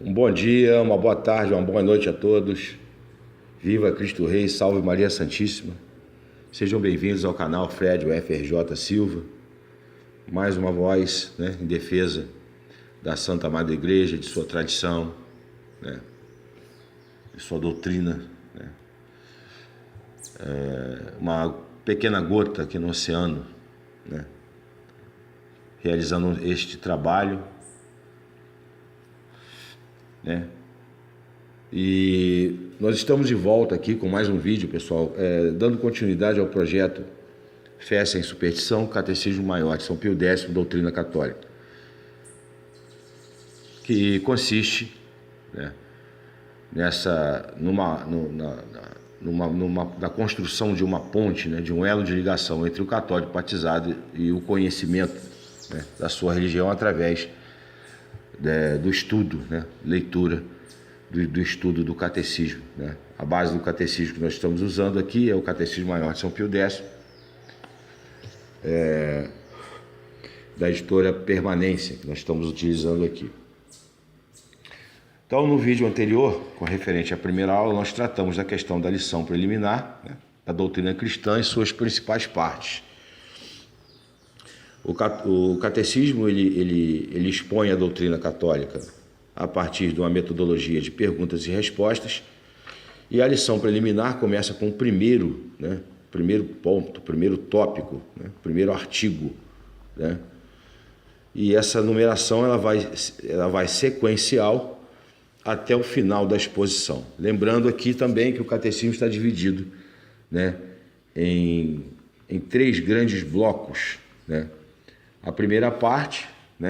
Um bom dia, uma boa tarde, uma boa noite a todos. Viva Cristo Rei, salve Maria Santíssima. Sejam bem-vindos ao canal Fred UFRJ Silva. Mais uma voz, em defesa da Santa Madre Igreja, de sua tradição, de sua doutrina. Uma pequena gota aqui no oceano, realizando este trabalho. E nós estamos de volta aqui com mais um vídeo, pessoal, dando continuidade ao projeto Fé Sem Superstição, Catecismo Maior de São Pio X, Doutrina Católica, que consiste na construção de uma ponte, de um elo de ligação entre o católico batizado e o conhecimento da sua religião através do estudo, leitura do estudo do catecismo. A base do catecismo que nós estamos usando aqui é o Catecismo Maior de São Pio X, da editora Permanência, que nós estamos utilizando aqui. Então, no vídeo anterior, com referente à primeira aula, nós tratamos da questão da lição preliminar, da doutrina cristã e suas principais partes. O catecismo ele expõe a doutrina católica a partir de uma metodologia de perguntas e respostas, e a lição preliminar começa com o primeiro ponto, primeiro tópico, primeiro artigo, E essa numeração ela vai sequencial até o final da exposição. Lembrando aqui também que o catecismo está dividido, em três grandes blocos, A primeira parte,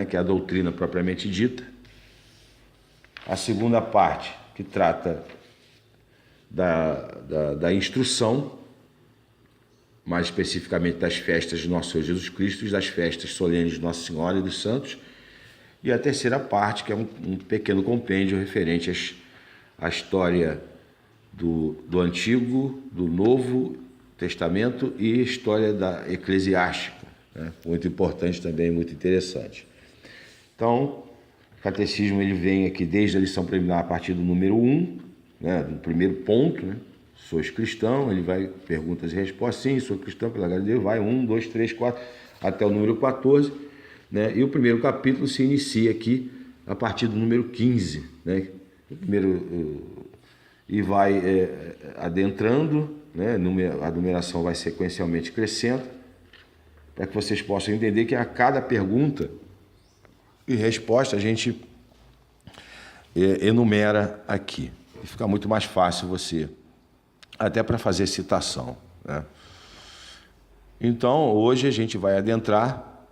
que é a doutrina propriamente dita. A segunda parte, que trata da instrução, mais especificamente das festas de Nosso Senhor Jesus Cristo e das festas solenes de Nossa Senhora e dos Santos. E a terceira parte, que é um pequeno compêndio referente à história do Antigo, do Novo Testamento e história da eclesiástica. Muito importante também, muito interessante. Então, o catecismo ele vem aqui desde a lição preliminar a partir do número 1, do primeiro ponto, Sois cristão, ele vai perguntas e respostas, sim, sou cristão, pela graça de Deus, vai 1, 2, 3, 4, até o número 14, E o primeiro capítulo se inicia aqui a partir do número 15, E vai adentrando, A numeração vai sequencialmente crescendo, para que vocês possam entender que a cada pergunta e resposta a gente enumera aqui. E fica muito mais fácil você, até para fazer citação. Então, hoje a gente vai adentrar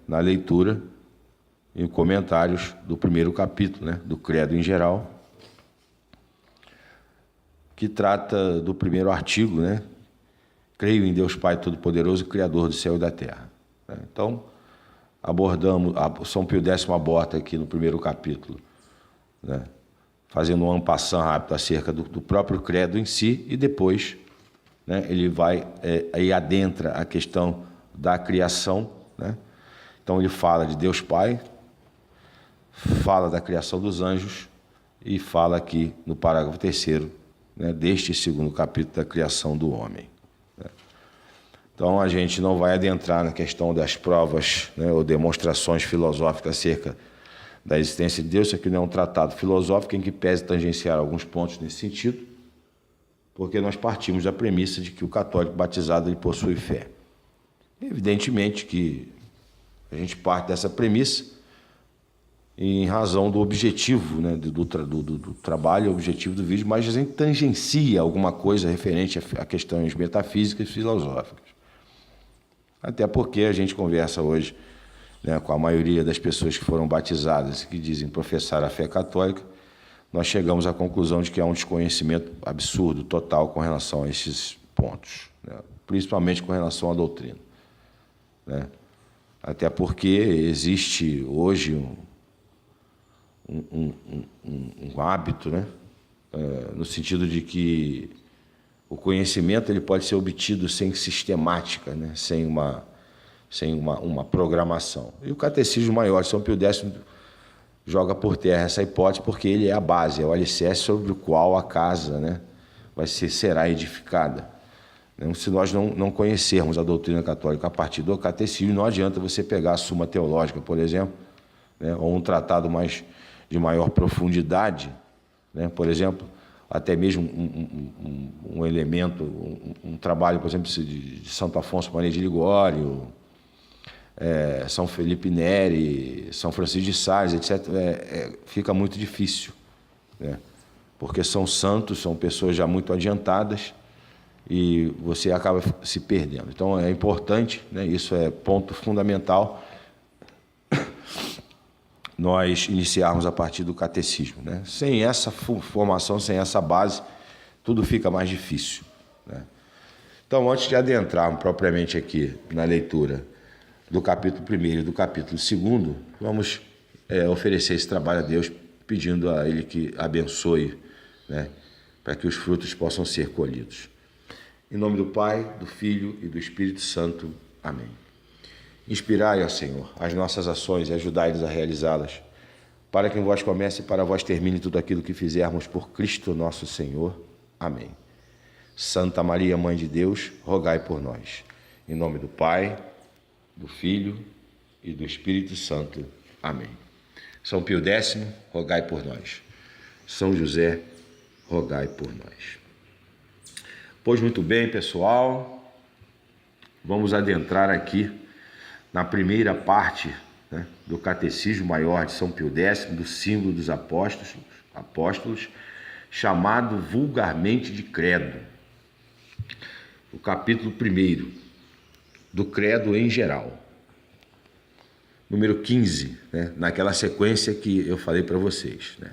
na leitura e comentários do primeiro capítulo, do Credo em geral, que trata do primeiro artigo, Creio em Deus Pai Todo-Poderoso, Criador do céu e da terra. Então, abordamos, São Pio X aborda aqui no primeiro capítulo, fazendo um en passant rápido acerca do próprio credo em si, e depois ele vai aí adentra a questão da criação. Então ele fala de Deus Pai, fala da criação dos anjos e fala aqui no parágrafo 3º, deste segundo capítulo da criação do homem. Então a gente não vai adentrar na questão das provas ou demonstrações filosóficas acerca da existência de Deus. Isso aqui não é um tratado filosófico em que pese tangenciar alguns pontos nesse sentido, porque nós partimos da premissa de que o católico batizado ele possui fé. Evidentemente que a gente parte dessa premissa em razão do objetivo do trabalho, o objetivo do vídeo, mas a gente tangencia alguma coisa referente a questões metafísicas e filosóficas. Até porque a gente conversa hoje com a maioria das pessoas que foram batizadas e que dizem professar a fé católica, nós chegamos à conclusão de que há um desconhecimento absurdo, total, com relação a esses pontos, principalmente com relação à doutrina. Até porque existe hoje um hábito, no sentido de que o conhecimento ele pode ser obtido sem sistemática, sem uma programação. E o Catecismo Maior de São Pio X joga por terra essa hipótese, porque ele é a base, é o alicerce sobre o qual a casa, né, será edificada. Se nós não conhecermos a doutrina católica a partir do catecismo, não adianta você pegar a Suma Teológica, por exemplo, né, ou um tratado de maior profundidade, né, por exemplo, até mesmo um elemento, um trabalho, por exemplo, de Santo Afonso Maria de Ligório, São Felipe Neri, São Francisco de Sales, etc., fica muito difícil, né, porque são santos, são pessoas já muito adiantadas, e você acaba se perdendo. Então é importante, né, isso é ponto fundamental, nós iniciarmos a partir do catecismo, né? Sem essa formação, sem essa base, tudo fica mais difícil, né? Então, antes de adentrarmos propriamente aqui na leitura do capítulo 1 e do capítulo 2, vamos oferecer esse trabalho a Deus, pedindo a Ele que abençoe, né, para que os frutos possam ser colhidos. Em nome do Pai, do Filho e do Espírito Santo. Amém. Inspirai, ó Senhor, as nossas ações e ajudai-nos a realizá-las, para que em vós comece e para vós termine tudo aquilo que fizermos por Cristo nosso Senhor. Amém. Santa Maria, Mãe de Deus, rogai por nós. Em nome do Pai, do Filho e do Espírito Santo. Amém. São Pio X, rogai por nós. São José, rogai por nós. Pois muito bem, pessoal, vamos adentrar aqui na primeira parte, né, do Catecismo Maior de São Pio X, do símbolo dos apóstolos, chamado vulgarmente de credo. O capítulo 1 do credo em geral. Número 15, né, naquela sequência que eu falei para vocês, né?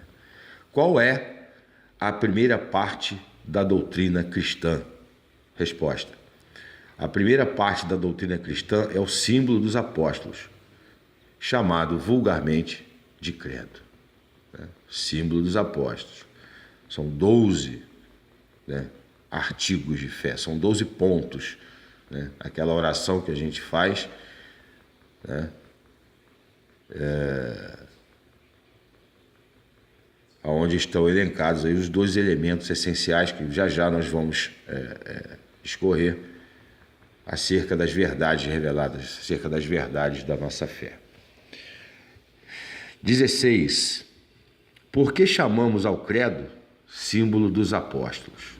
Qual é a primeira parte da doutrina cristã? Resposta: a primeira parte da doutrina cristã é o símbolo dos apóstolos, chamado vulgarmente de credo, né? Símbolo dos apóstolos. São 12, né, artigos de fé, são 12 pontos, né? Aquela oração que a gente faz, né, onde estão elencados aí os 12 elementos essenciais que já nós vamos discorrer acerca das verdades reveladas, acerca das verdades da nossa fé. 16. Por que chamamos ao credo símbolo dos apóstolos?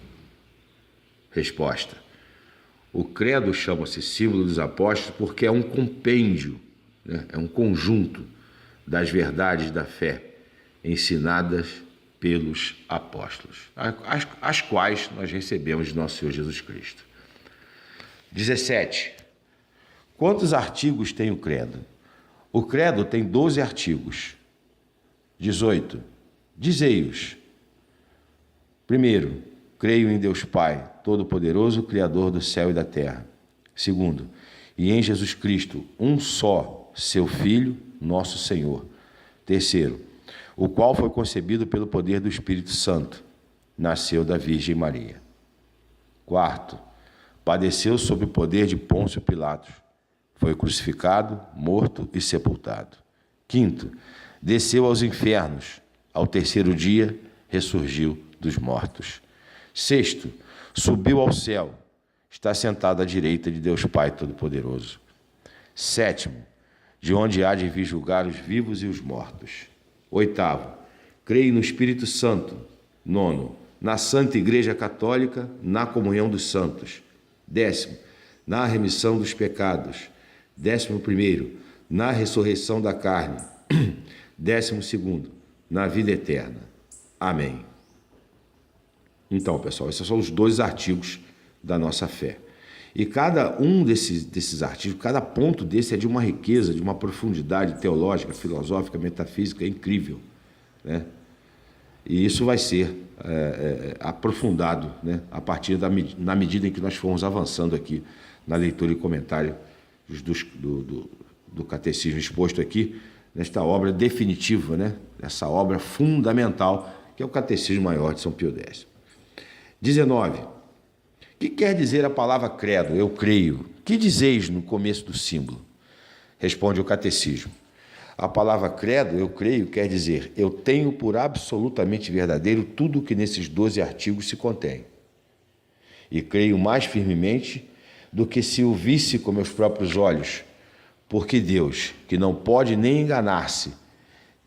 Resposta: o credo chama-se símbolo dos apóstolos porque é um compêndio, né? É um conjunto das verdades da fé ensinadas pelos apóstolos, as quais nós recebemos de nosso Senhor Jesus Cristo. 17. Quantos artigos tem o credo? O credo tem 12 artigos. 18. Dizei-os. Primeiro, creio em Deus Pai, Todo-Poderoso, Criador do céu e da terra. Segundo, e em Jesus Cristo, um só, seu Filho, nosso Senhor. Terceiro, o qual foi concebido pelo poder do Espírito Santo, nasceu da Virgem Maria. Quarto, padeceu sob o poder de Pôncio Pilatos, foi crucificado, morto e sepultado. Quinto, desceu aos infernos, ao terceiro dia ressurgiu dos mortos. Sexto, subiu ao céu, está sentado à direita de Deus Pai Todo-Poderoso. Sétimo, de onde há de vir julgar os vivos e os mortos. Oitavo, creio no Espírito Santo. Nono, na Santa Igreja Católica, na comunhão dos santos. 10º, na remissão dos pecados. 11º, na ressurreição da carne. 12º, na vida eterna. Amém. Então, pessoal, esses são os 2 artigos da nossa fé. E cada um desses artigos, cada ponto desse é de uma riqueza, de uma profundidade teológica, filosófica, metafísica incrível, né? E isso vai ser aprofundado, né, a partir na medida em que nós formos avançando aqui na leitura e comentário do catecismo exposto aqui, nesta obra definitiva, né, essa obra fundamental, que é o Catecismo Maior de São Pio X. 19. O que quer dizer a palavra credo? Eu creio. Que dizeis no começo do símbolo? Responde o catecismo: A palavra credo, eu creio, quer dizer, eu tenho por absolutamente verdadeiro tudo o que nesses 12 artigos se contém. E creio mais firmemente do que se o visse com meus próprios olhos, porque Deus, que não pode nem enganar-se,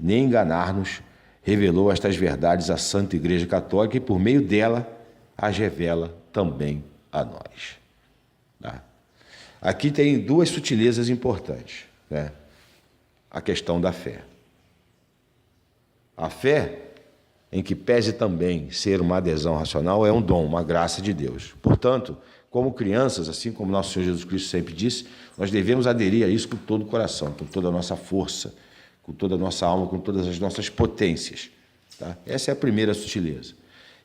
nem enganar-nos, revelou estas verdades à Santa Igreja Católica e por meio dela as revela também a nós. Tá? Aqui tem duas sutilezas importantes, né? A questão da fé. A fé, em que pese também ser uma adesão racional, é um dom, uma graça de Deus. Portanto, como crianças, assim como nosso Senhor Jesus Cristo sempre disse, nós devemos aderir a isso com todo o coração, com toda a nossa força, com toda a nossa alma, com todas as nossas potências. Tá? Essa é a primeira sutileza.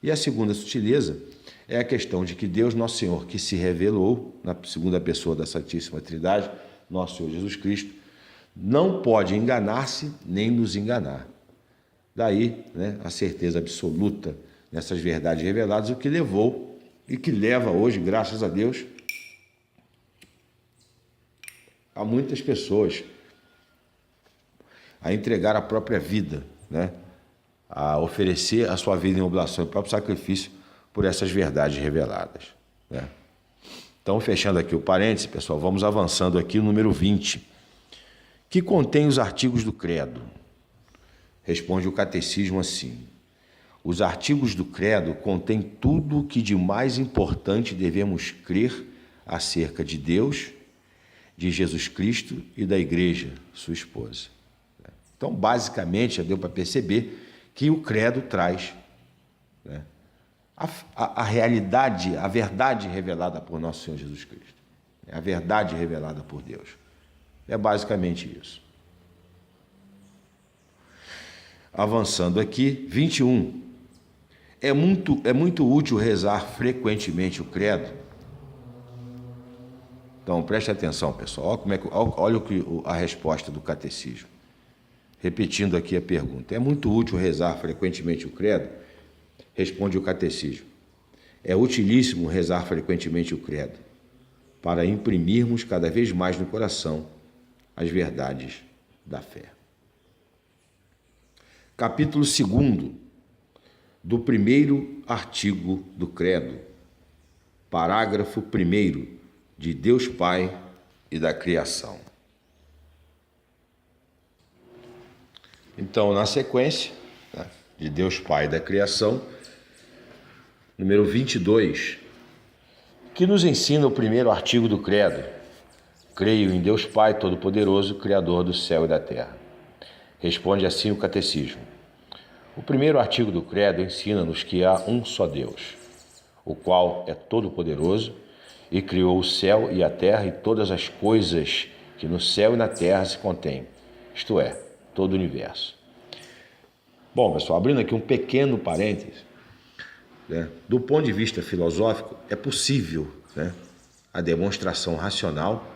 E a segunda sutileza é a questão de que Deus, nosso Senhor, que se revelou na segunda pessoa da Santíssima Trindade, nosso Senhor Jesus Cristo, não pode enganar-se nem nos enganar. Daí, né, a certeza absoluta nessas verdades reveladas, o que levou e que leva hoje, graças a Deus, a muitas pessoas a entregar a própria vida, né, a oferecer a sua vida em oblação e próprio sacrifício por essas verdades reveladas. Né? Então, fechando aqui o parêntese, pessoal, vamos avançando aqui o número 20, que contém os artigos do credo. Responde o catecismo assim: os artigos do credo contêm tudo o que de mais importante devemos crer acerca de Deus, de Jesus Cristo e da Igreja, sua esposa. Então, basicamente, já deu para perceber que o credo traz, né, a realidade, a verdade revelada por nosso Senhor Jesus Cristo. A verdade revelada por Deus. É basicamente isso. Avançando aqui, 21. É muito útil rezar frequentemente o credo. Então, preste atenção, pessoal. Olha a resposta do catecismo. Repetindo aqui a pergunta. É muito útil rezar frequentemente o credo? Responde o catecismo. É utilíssimo rezar frequentemente o credo, para imprimirmos cada vez mais no coração as verdades da fé. Capítulo 2 do primeiro artigo do credo, parágrafo 1º, de Deus Pai e da criação. Então, na sequência, né, de Deus Pai e da criação, número 22, que nos ensina o primeiro artigo do credo: creio em Deus Pai Todo-Poderoso, Criador do céu e da terra. Responde assim o catecismo. O primeiro artigo do credo ensina-nos que há um só Deus, o qual é todo-poderoso e criou o céu e a terra e todas as coisas que no céu e na terra se contêm, isto é, todo o universo. Bom, pessoal, abrindo aqui um pequeno parêntese, né, do ponto de vista filosófico, é possível, né, a demonstração racional,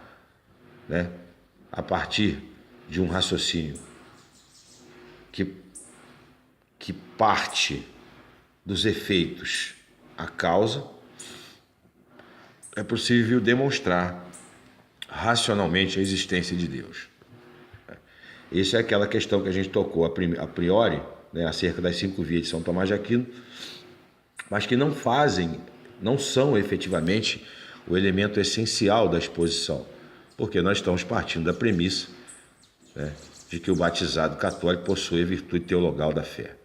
né, a partir de um raciocínio que parte dos efeitos à causa. É possível demonstrar racionalmente a existência de Deus. Essa é aquela questão que a gente tocou a priori, né, acerca das 5 vias de São Tomás de Aquino, mas que não são efetivamente o elemento essencial da exposição, porque nós estamos partindo da premissa, né, de que o batizado católico possui a virtude teologal da fé.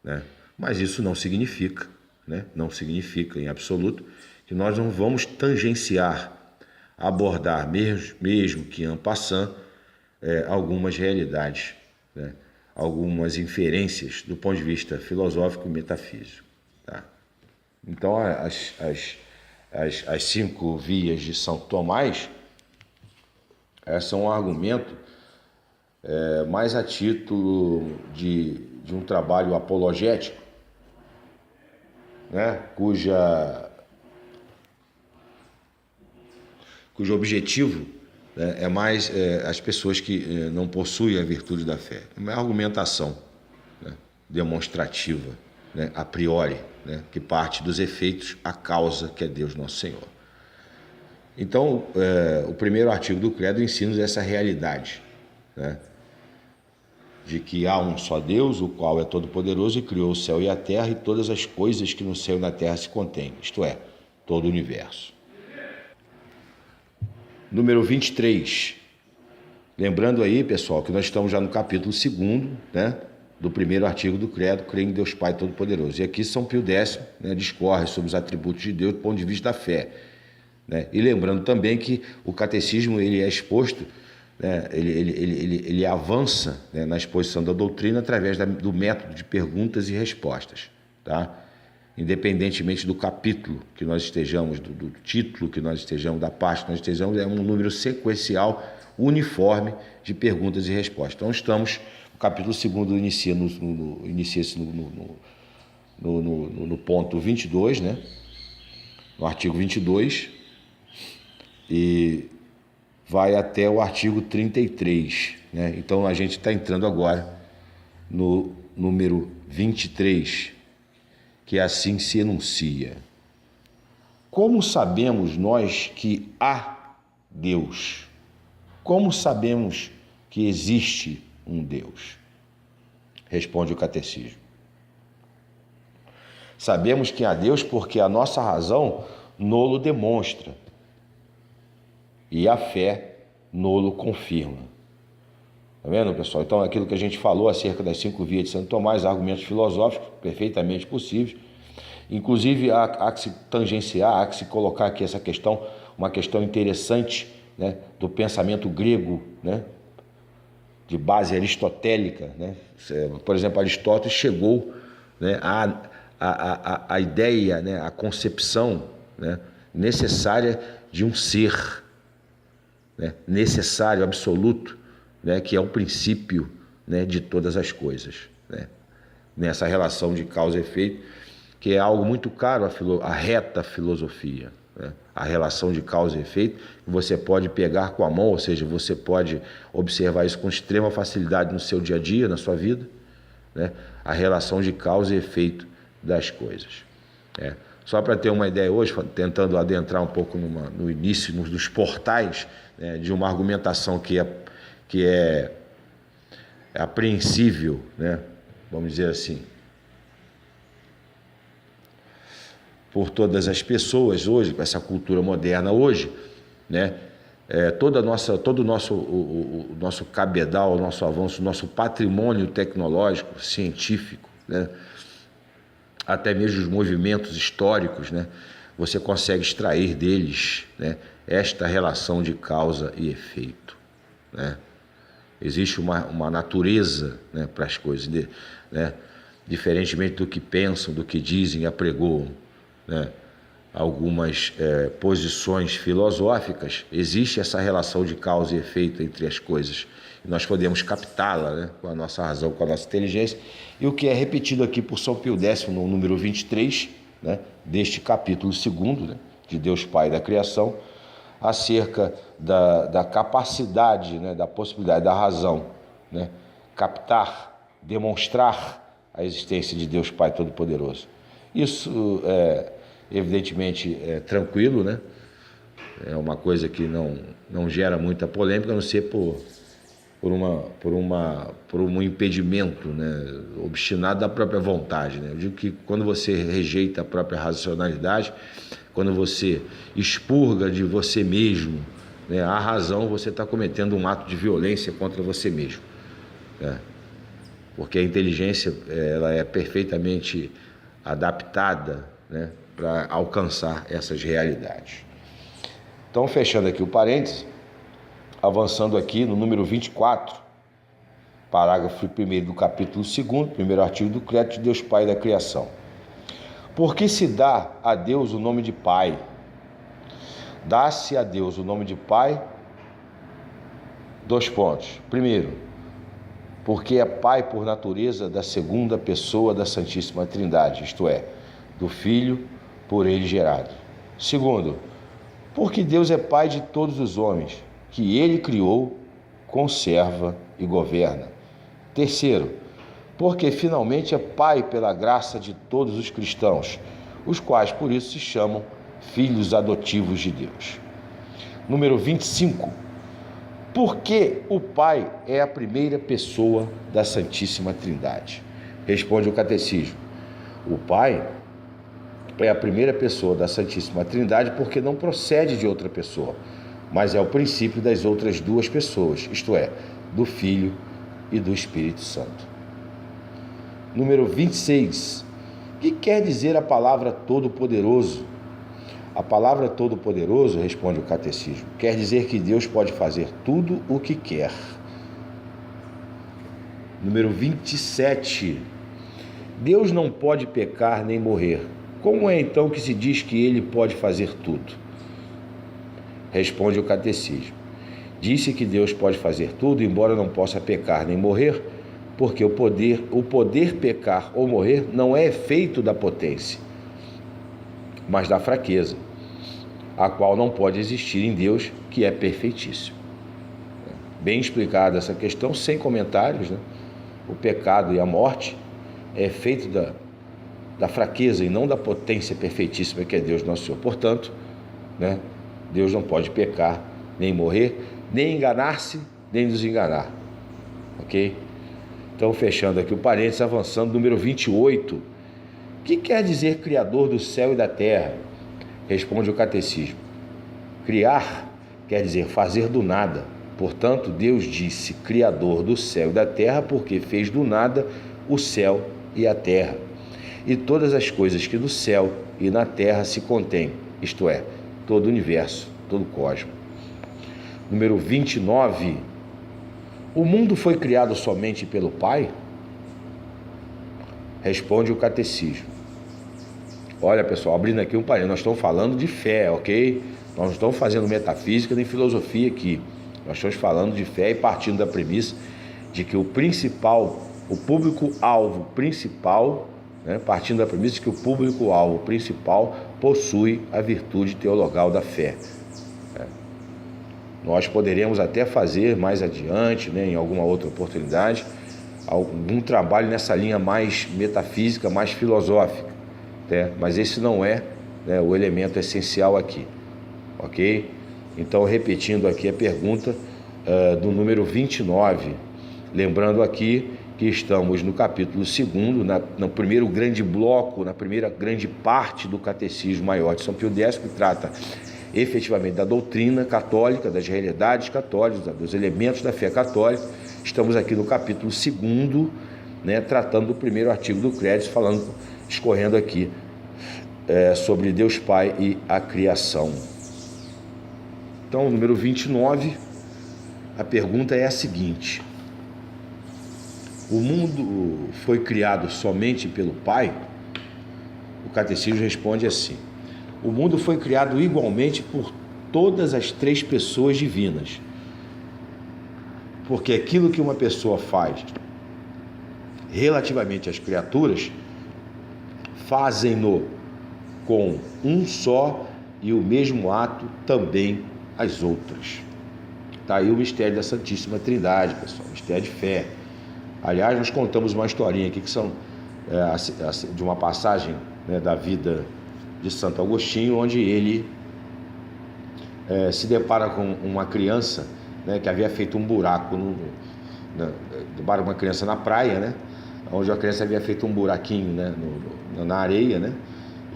Né? Mas isso não significa, né, não significa em absoluto, que nós não vamos tangenciar, abordar, mesmo que en passant, algumas realidades, né, algumas inferências do ponto de vista filosófico e metafísico. Tá? Então, as 5 vias de São Tomás são um argumento mais a título de um trabalho apologético, né, cujo objetivo, né, é mais as pessoas que não possuem a virtude da fé. É uma argumentação, né, demonstrativa, né, a priori, né, que parte dos efeitos à causa, que é Deus Nosso Senhor. Então, o primeiro artigo do credo ensina-nos essa realidade, né? De que há um só Deus, o qual é todo-poderoso e criou o céu e a terra e todas as coisas que no céu e na terra se contêm, isto é, todo o universo. Número 23. Lembrando aí, pessoal, que nós estamos já no capítulo 2º, né, do primeiro artigo do Credo, creio em Deus Pai Todo-Poderoso. E aqui São Pio X, né, discorre sobre os atributos de Deus do ponto de vista da fé, né? E lembrando também que o catecismo ele é exposto, né, ele avança, né, na exposição da doutrina através do método de perguntas e respostas, tá? Independentemente do capítulo que nós estejamos, do título que nós estejamos, da parte que nós estejamos, é um número sequencial uniforme de perguntas e respostas. Então estamos, o capítulo 2º inicia-se no ponto 22, né? No artigo 22, e vai até o artigo 33, né? Então a gente está entrando agora no número 23, que assim se enuncia. Como sabemos nós que há Deus? Como sabemos que existe um Deus? Responde o catecismo. Sabemos que há Deus porque a nossa razão nolo demonstra e a fé nolo confirma. Tá vendo, pessoal? Então, aquilo que a gente falou acerca das 5 vias de Santo Tomás, argumentos filosóficos perfeitamente possíveis. Inclusive, há que se tangenciar, há que se colocar aqui essa questão, uma questão interessante, né, do pensamento grego, né, de base aristotélica, né? Por exemplo, Aristóteles chegou, né, a ideia, né, a concepção, né, necessária de um ser, né, necessário, absoluto, né, que é o princípio, né, de todas as coisas, né? Nessa relação de causa e efeito, que é algo muito caro a reta filosofia, né? A relação de causa e efeito, que você pode pegar com a mão, ou seja, você pode observar isso com extrema facilidade no seu dia a dia, na sua vida, né? A relação de causa e efeito das coisas. Só para ter uma ideia hoje, tentando adentrar um pouco no início, nos portais, né, de uma argumentação que é apreensível, né, vamos dizer assim, por todas as pessoas hoje, com essa cultura moderna hoje, né, todo o nosso cabedal, o nosso avanço, o nosso patrimônio tecnológico, científico, né, até mesmo os movimentos históricos, né, você consegue extrair deles, né, esta relação de causa e efeito, né? Existe uma natureza, né, para as coisas, né, diferentemente do que pensam, do que dizem e apregoam, né, algumas posições filosóficas, existe essa relação de causa e efeito entre as coisas. E nós podemos captá-la, né, com a nossa razão, com a nossa inteligência, e o que é repetido aqui por São Pio X, no número 23, né, deste capítulo 2º, né, de Deus Pai da Criação, acerca da capacidade, né, da possibilidade da razão, né, captar, demonstrar a existência de Deus Pai Todo-Poderoso. Isso evidentemente é tranquilo, né? É uma coisa que não gera muita polêmica, a não ser por um impedimento, né, obstinado da própria vontade, né? Eu digo que quando você rejeita a própria racionalidade, quando você expurga de você mesmo, né, a razão, você está cometendo um ato de violência contra você mesmo, né? Porque a inteligência ela é perfeitamente adaptada, né, para alcançar essas realidades. Então, fechando aqui o parêntese, avançando aqui no número 24, parágrafo 1º do capítulo 2º, primeiro artigo do Credo de Deus Pai da Criação. Por que se dá a Deus o nome de Pai? Dá-se a Deus o nome de Pai, 2 pontos. Primeiro, porque é Pai por natureza da segunda pessoa da Santíssima Trindade, isto é, do Filho por ele gerado. Segundo, porque Deus é Pai de todos os homens, que ele criou, conserva e governa. Terceiro, porque finalmente é Pai pela graça de todos os cristãos, os quais por isso se chamam filhos adotivos de Deus. Número 25. Por que o Pai é a primeira pessoa da Santíssima Trindade? Responde o Catecismo. O Pai é a primeira pessoa da Santíssima Trindade porque não procede de outra pessoa, mas é o princípio das outras duas pessoas, isto é, do Filho e do Espírito Santo. Número 26. O que quer dizer a palavra Todo-Poderoso? A palavra Todo-Poderoso, responde o Catecismo, quer dizer que Deus pode fazer tudo o que quer. Número 27. Deus não pode pecar nem morrer. Como é então que se diz que Ele pode fazer tudo? Responde o Catecismo. Disse que Deus pode fazer tudo, embora não possa pecar nem morrer, porque o poder pecar ou morrer não é efeito da potência, mas da fraqueza, a qual não pode existir em Deus, que é perfeitíssimo. Bem explicada essa questão, sem comentários, né? O pecado e a morte é efeito da fraqueza e não da potência perfeitíssima que é Deus nosso Senhor. Portanto, né, Deus não pode pecar, nem morrer, nem enganar-se, nem nos enganar. Ok? Então, fechando aqui o parênteses, avançando, número 28. O que quer dizer Criador do céu e da terra? Responde o Catecismo. Criar quer dizer fazer do nada. Portanto, Deus disse Criador do céu e da terra porque fez do nada o céu e a terra, e todas as coisas que no céu e na terra se contêm, isto é, todo o universo, todo o cosmos. Número 29. O mundo foi criado somente pelo Pai? Responde o Catecismo. Olha, pessoal, abrindo aqui um parênteses, nós estamos falando de fé, ok? Nós não estamos fazendo metafísica nem filosofia aqui. Nós estamos falando de fé e partindo da premissa de que o público-alvo principal, né, partindo da premissa de que o público-alvo principal possui a virtude teologal da fé. Nós poderemos até fazer mais adiante, né, em alguma outra oportunidade, algum trabalho nessa linha mais metafísica, mais filosófica, né? Mas esse não é, né, o elemento essencial aqui, ok? Então, repetindo aqui a pergunta do número 29, lembrando aqui que estamos no capítulo 2º, no primeiro grande bloco, na primeira grande parte do Catecismo Maior de São Pio X, que trata efetivamente da doutrina católica, das realidades católicas, dos elementos da fé católica. Estamos aqui no capítulo 2º, né, tratando do primeiro artigo do Credo, escorrendo aqui sobre Deus Pai e a criação. Então, número 29, a pergunta é a seguinte: o mundo foi criado somente pelo Pai? O Catecismo responde assim: o mundo foi criado igualmente por todas as três pessoas divinas, porque aquilo que uma pessoa faz relativamente às criaturas, fazem-no com um só e o mesmo ato também as outras. Está aí o mistério da Santíssima Trindade, pessoal, mistério de fé. Aliás, nós contamos uma historinha aqui que são de uma passagem, né, da vida de Santo Agostinho, onde ele se depara com uma criança, né, que havia feito um buraco uma criança na praia, né, onde a criança havia feito um buraquinho, né, na areia, né,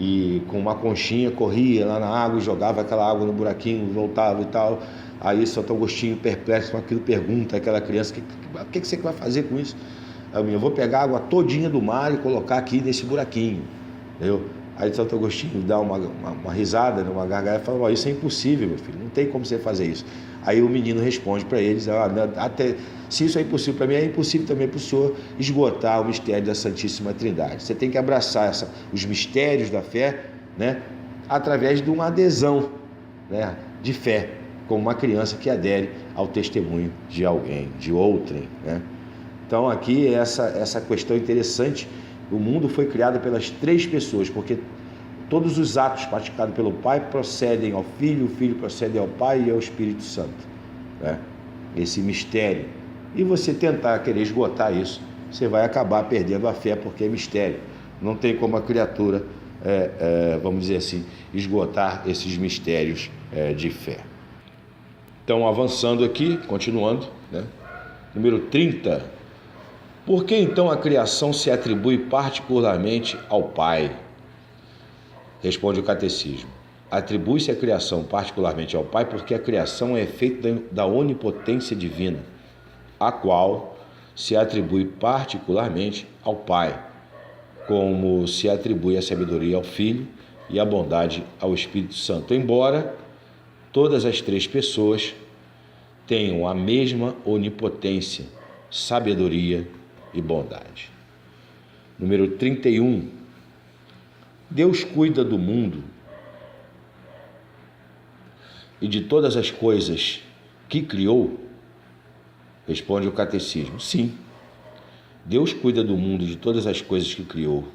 e com uma conchinha corria lá na água e jogava aquela água no buraquinho, voltava e tal. Aí Santo Agostinho, perplexo com aquilo, pergunta àquela criança: o que você vai fazer com isso? Eu vou pegar a água todinha do mar e colocar aqui nesse buraquinho, entendeu? Aí Santo Agostinho dá uma risada, uma gargalhada, e fala: isso é impossível, meu filho, não tem como você fazer isso. Aí o menino responde para eles: até se isso é impossível para mim, é impossível também para o senhor esgotar o mistério da Santíssima Trindade. Você tem que abraçar os mistérios da fé, né, através de uma adesão, né, de fé, como uma criança que adere ao testemunho de alguém, de outrem, né? Então aqui essa questão interessante. O mundo foi criado pelas três pessoas, porque todos os atos praticados pelo Pai procedem ao Filho, o Filho procede ao Pai e ao Espírito Santo, né? Esse mistério. E você tentar querer esgotar isso, você vai acabar perdendo a fé, porque é mistério. Não tem como a criatura, vamos dizer assim, esgotar esses mistérios de fé. Então, avançando aqui, continuando, né? Número 30. Por que então a criação se atribui particularmente ao Pai? Responde o Catecismo. Atribui-se a criação particularmente ao Pai porque a criação é efeito da onipotência divina, a qual se atribui particularmente ao Pai, como se atribui a sabedoria ao Filho e a bondade ao Espírito Santo, embora todas as três pessoas tenham a mesma onipotência, sabedoria e bondade. Número 31. Deus cuida do mundo e de todas as coisas que criou? Responde o Catecismo. Sim, Deus cuida do mundo e de todas as coisas que criou,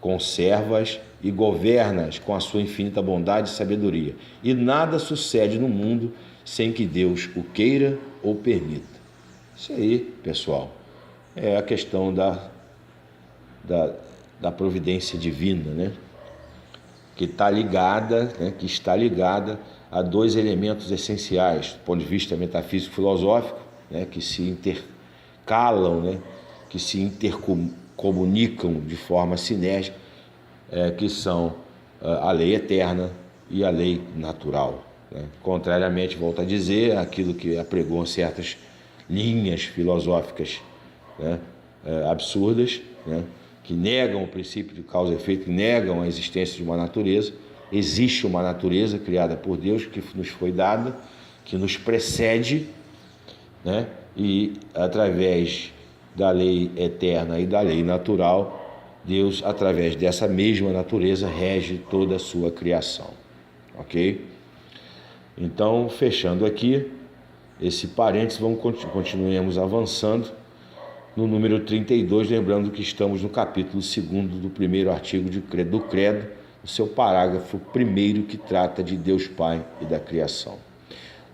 conserva-as e governa-as com a sua infinita bondade e sabedoria. E nada sucede no mundo sem que Deus o queira ou permita. Isso aí, pessoal, é a questão da providência divina, né? Que está ligada a dois elementos essenciais, do ponto de vista metafísico-filosófico, né? Que se intercalam, né? Que se intercomunicam de forma sinérgica, que são a lei eterna e a lei natural, né? Contrariamente, volto a dizer, aquilo que apregou certas linhas filosóficas, né? Absurdas, né? Que negam o princípio de causa e efeito, que negam a existência de uma natureza. Existe uma natureza criada por Deus que nos foi dada, que nos precede, né? E através da lei eterna e da lei natural, Deus, através dessa mesma natureza, rege toda a sua criação. Ok? Então, fechando aqui esse parênteses, continuemos avançando no número 32, lembrando que estamos no capítulo 2º do primeiro artigo do Credo, o seu parágrafo 1º, que trata de Deus Pai e da criação.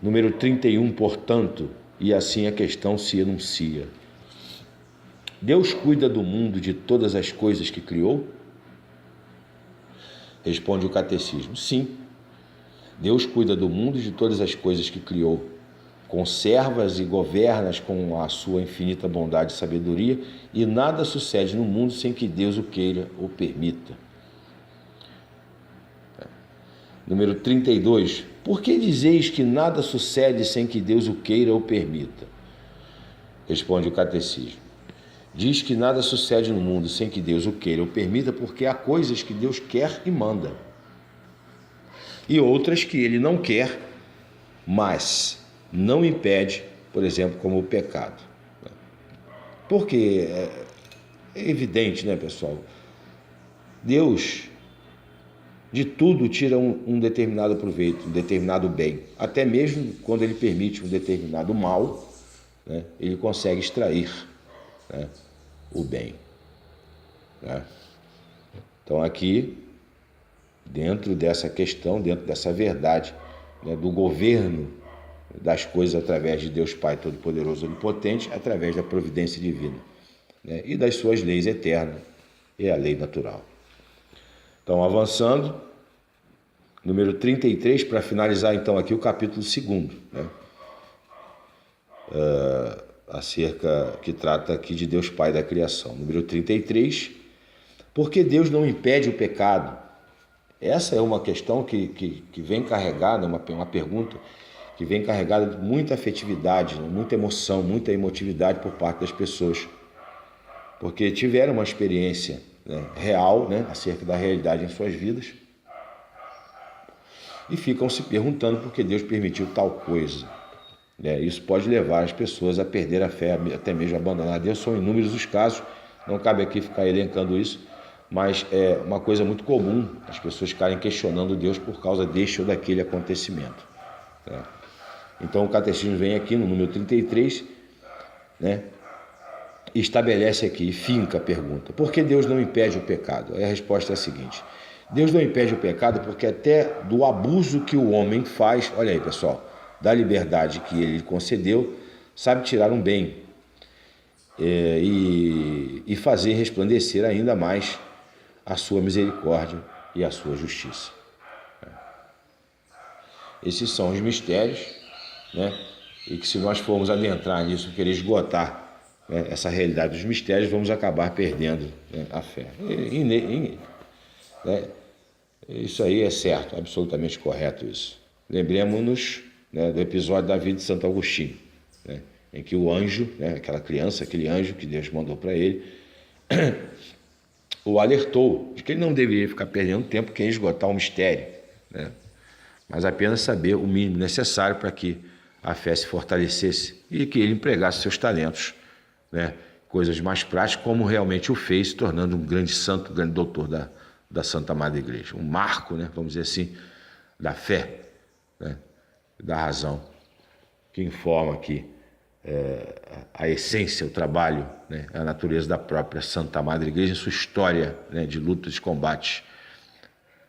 Número 31, portanto, e assim a questão se enuncia. Deus cuida do mundo de todas as coisas que criou? Responde o Catecismo. Sim, Deus cuida do mundo e de todas as coisas que criou, conserva-as e governa-as com a sua infinita bondade e sabedoria, e nada sucede no mundo sem que Deus o queira ou permita. Número 32. Por que dizeis que nada sucede sem que Deus o queira ou permita? Responde o Catecismo. Diz que nada sucede no mundo sem que Deus o queira ou permita, porque há coisas que Deus quer e manda, e outras que Ele não quer, mas não impede, por exemplo, como o pecado. Porque é evidente, né, pessoal? Deus de tudo tira um determinado proveito, um determinado bem. Até mesmo quando Ele permite um determinado mal, né, Ele consegue extrair, né, o bem. Né? Então aqui, dentro dessa questão, dentro dessa verdade, né, do governo das coisas através de Deus Pai Todo-Poderoso e Onipotente, através da providência divina, né, e das suas leis eternas e a lei natural. Então, avançando, número 33, para finalizar então aqui o capítulo 2º, né, acerca que trata aqui de Deus Pai da criação. Número 33, porque Deus não impede o pecado? Essa é uma questão que vem carregada, uma pergunta que vem carregada de muita afetividade, muita emoção, muita emotividade por parte das pessoas, porque tiveram uma experiência, né, real, né, acerca da realidade em suas vidas, e ficam se perguntando por que Deus permitiu tal coisa. Isso pode levar as pessoas a perder a fé, até mesmo a abandonar Deus. São inúmeros os casos, não cabe aqui ficar elencando isso, mas é uma coisa muito comum as pessoas ficarem questionando Deus por causa deste ou daquele acontecimento. Então o Catecismo vem aqui no número 33, né, e estabelece aqui, finca a pergunta: por que Deus não impede o pecado? Aí a resposta é a seguinte: Deus não impede o pecado porque até do abuso que o homem faz, olha aí, pessoal, da liberdade que ele concedeu, sabe tirar um bem e fazer resplandecer ainda mais a sua misericórdia e a sua justiça. Esses são os mistérios né? E que se nós formos adentrar nisso, querer esgotar, né, essa realidade dos mistérios, vamos acabar perdendo, né, a fé. Né, isso aí é certo, absolutamente correto isso. Lembremos-nos, né, do episódio da vida de Santo Agostinho, né, em que o anjo, né, aquela criança, aquele anjo que Deus mandou para ele, o alertou de que ele não deveria ficar perdendo tempo em esgotar o mistério, né, mas apenas saber o mínimo necessário para que a fé se fortalecesse e que ele empregasse seus talentos, né, coisas mais práticas, como realmente o fez, se tornando um grande santo, um grande doutor da Santa Madre Igreja. Um marco, né, vamos dizer assim, da fé, né, da razão, que informa aqui a essência, o trabalho, né, a natureza da própria Santa Madre Igreja, em sua história, né, de lutas e combates,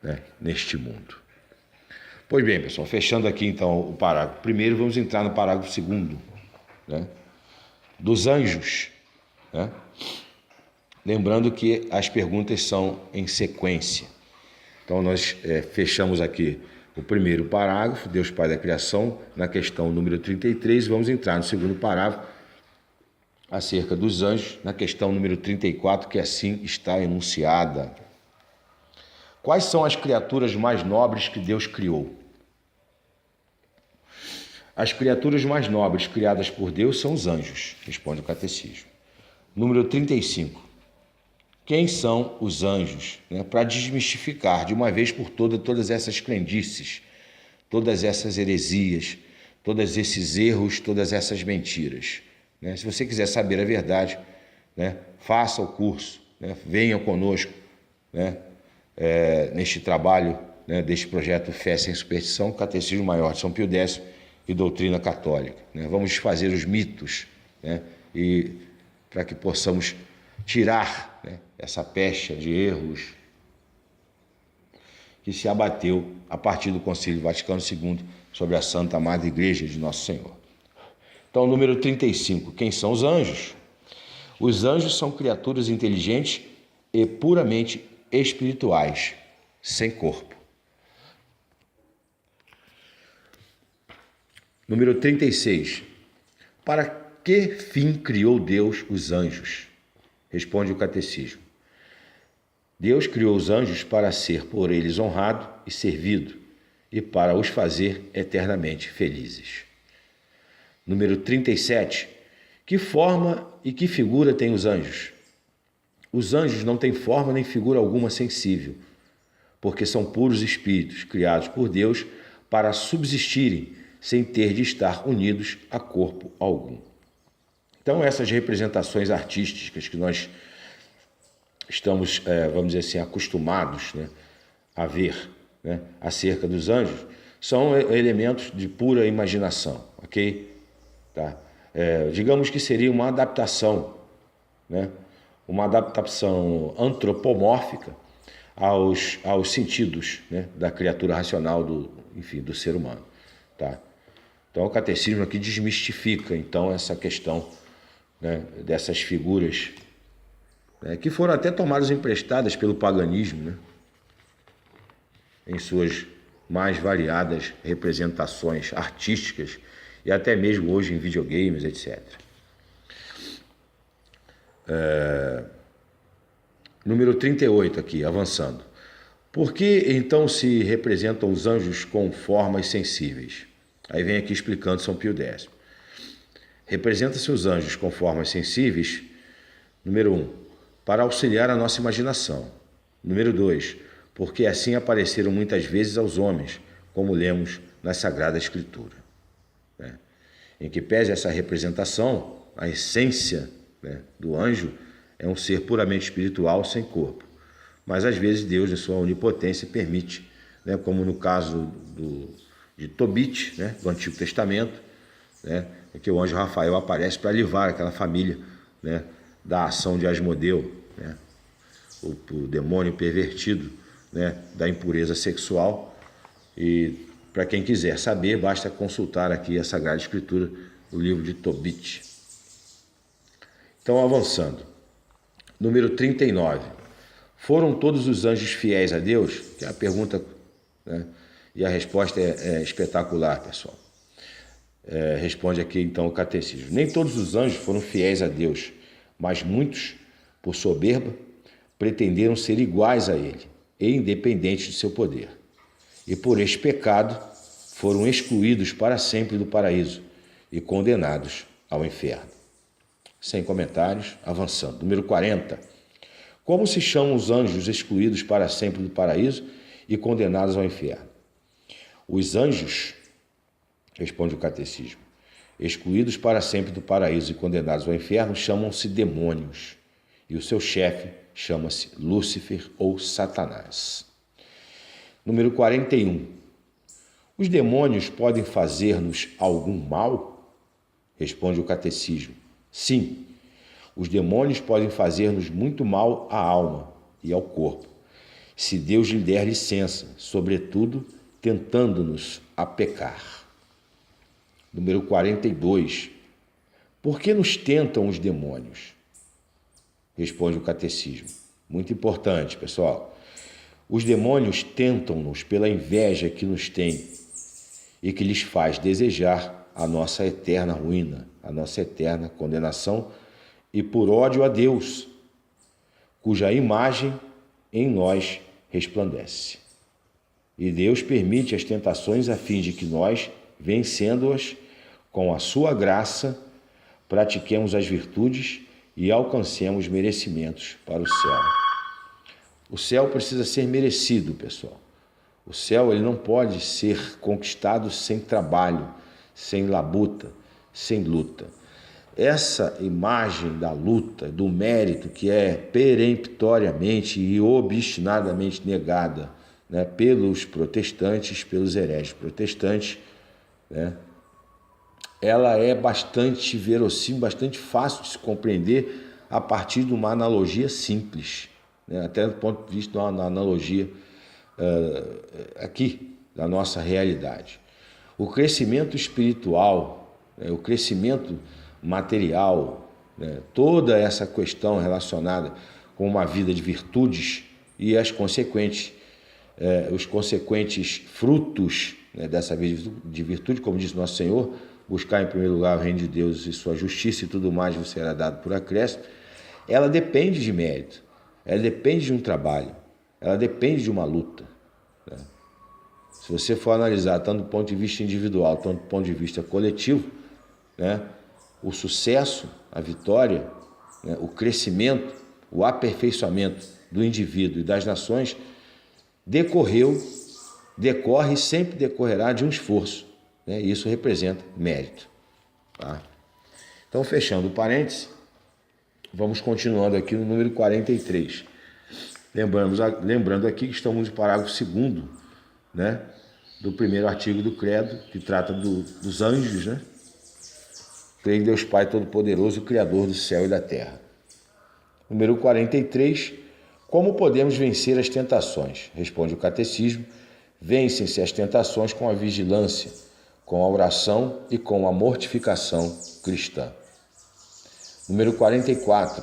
né, neste mundo. Pois bem, pessoal, fechando aqui então o parágrafo primeiro, vamos entrar no parágrafo segundo, né, dos anjos, né? Lembrando que as perguntas são em sequência. Então nós fechamos aqui o primeiro parágrafo, Deus Pai da Criação, na questão número 33, vamos entrar no segundo parágrafo, acerca dos anjos, na questão número 34, que assim está enunciada. Quais são as criaturas mais nobres que Deus criou? As criaturas mais nobres criadas por Deus são os anjos, responde o Catecismo. Número 35. Quem são os anjos? Né, para desmistificar de uma vez por todas essas crendices, todas essas heresias, todos esses erros, todas essas mentiras. Né? Se você quiser saber a verdade, né, faça o curso, né, venha conosco, né, neste trabalho, né, deste projeto Fé Sem Superstição, Catecismo Maior de São Pio X e Doutrina Católica. Né? Vamos desfazer os mitos, né, e para que possamos tirar, né, essa pecha de erros que se abateu a partir do Concílio Vaticano II sobre a Santa Madre Igreja de Nosso Senhor. Então, número 35. Quem são os anjos? Os anjos são criaturas inteligentes e puramente espirituais, sem corpo. Número 36. Para que fim criou Deus os anjos? Responde o Catecismo. Deus criou os anjos para ser por eles honrado e servido e para os fazer eternamente felizes. Número 37. Que forma e que figura têm os anjos? Os anjos não têm forma nem figura alguma sensível, porque são puros espíritos criados por Deus para subsistirem sem ter de estar unidos a corpo algum. Então, essas representações artísticas que nós estamos, vamos dizer assim, acostumados, né, a ver, né, acerca dos anjos, são elementos de pura imaginação, ok? Tá? Digamos que seria uma adaptação, né, uma adaptação antropomórfica aos sentidos, né, da criatura racional do ser humano. Tá? Então, o Catecismo aqui desmistifica, então, essa questão, né, dessas figuras, né, que foram até tomadas emprestadas pelo paganismo, né, em suas mais variadas representações artísticas e até mesmo hoje em videogames, etc. Número 38 aqui, avançando. Por que então se representam os anjos com formas sensíveis? Aí vem aqui explicando São Pio X. Representa-se os anjos com formas sensíveis, número 1, para auxiliar a nossa imaginação. Número 2, porque assim apareceram muitas vezes aos homens, como lemos na Sagrada Escritura. Né? Em que pese essa representação, a essência, né, do anjo é um ser puramente espiritual sem corpo. Mas às vezes Deus, em sua onipotência, permite, né, como no caso de Tobit, né, do Antigo Testamento, né, em que o anjo Rafael aparece para livrar aquela família, né, da ação de Asmodeu, né, o demônio pervertido, né, da impureza sexual. E para quem quiser saber, basta consultar aqui a Sagrada Escritura, o livro de Tobit. Então, avançando. Número 39. Foram todos os anjos fiéis a Deus? Que é a pergunta, né, e a resposta é espetacular, pessoal. Responde aqui então o catecismo. Nem todos os anjos foram fiéis a Deus, mas muitos, por soberba, pretenderam ser iguais a ele e independentes de seu poder. E por este pecado foram excluídos para sempre do paraíso e condenados ao inferno. Sem comentários, avançando. Número 40. Como se chamam os anjos excluídos para sempre do paraíso e condenados ao inferno? Os anjos, responde o catecismo, excluídos para sempre do paraíso e condenados ao inferno, chamam-se demônios, e o seu chefe chama-se Lúcifer ou Satanás. Número 41. Os demônios podem fazer-nos algum mal? Responde o catecismo. Sim, os demônios podem fazer-nos muito mal à alma e ao corpo, se Deus lhe der licença, sobretudo tentando-nos a pecar. Número 42. Por que nos tentam os demônios? Responde o catecismo. Muito importante, pessoal. Os demônios tentam-nos pela inveja que nos têm e que lhes faz desejar a nossa eterna ruína, a nossa eterna condenação e por ódio a Deus, cuja imagem em nós resplandece. E Deus permite as tentações a fim de que nós, vencendo-as com a sua graça, pratiquemos as virtudes e alcancemos merecimentos para o céu. O céu precisa ser merecido, pessoal. O céu ele não pode ser conquistado sem trabalho, sem labuta, sem luta. Essa imagem da luta, do mérito que é peremptoriamente e obstinadamente negada, né, pelos protestantes, pelos hereges protestantes, né, ela é bastante verossímil, bastante fácil de se compreender a partir de uma analogia simples, né, até do ponto de vista de uma analogia aqui da nossa realidade. O crescimento espiritual, né, o crescimento material, né, toda essa questão relacionada com uma vida de virtudes e os consequentes frutos, né, dessa vida de virtude, como diz nosso Senhor, buscar em primeiro lugar o reino de Deus e sua justiça e tudo mais vos será dado por acréscimo, ela depende de mérito, ela depende de um trabalho, ela depende de uma luta, né? Se você for analisar tanto do ponto de vista individual, tanto do ponto de vista coletivo, né, o sucesso, a vitória, né, o crescimento, o aperfeiçoamento do indivíduo e das nações decorre e sempre decorrerá de um esforço, né? E isso representa mérito. Tá? Então, fechando o parêntese, vamos continuando aqui no número 43. Lembrando aqui que estamos no parágrafo 2º, né, do primeiro artigo do credo, que trata dos anjos, né? Creio em Deus Pai Todo-Poderoso, Criador do céu e da terra. Número 43. Como podemos vencer as tentações? Responde o catecismo. Vencem-se as tentações com a vigilância, com a oração e com a mortificação cristã. Número 44.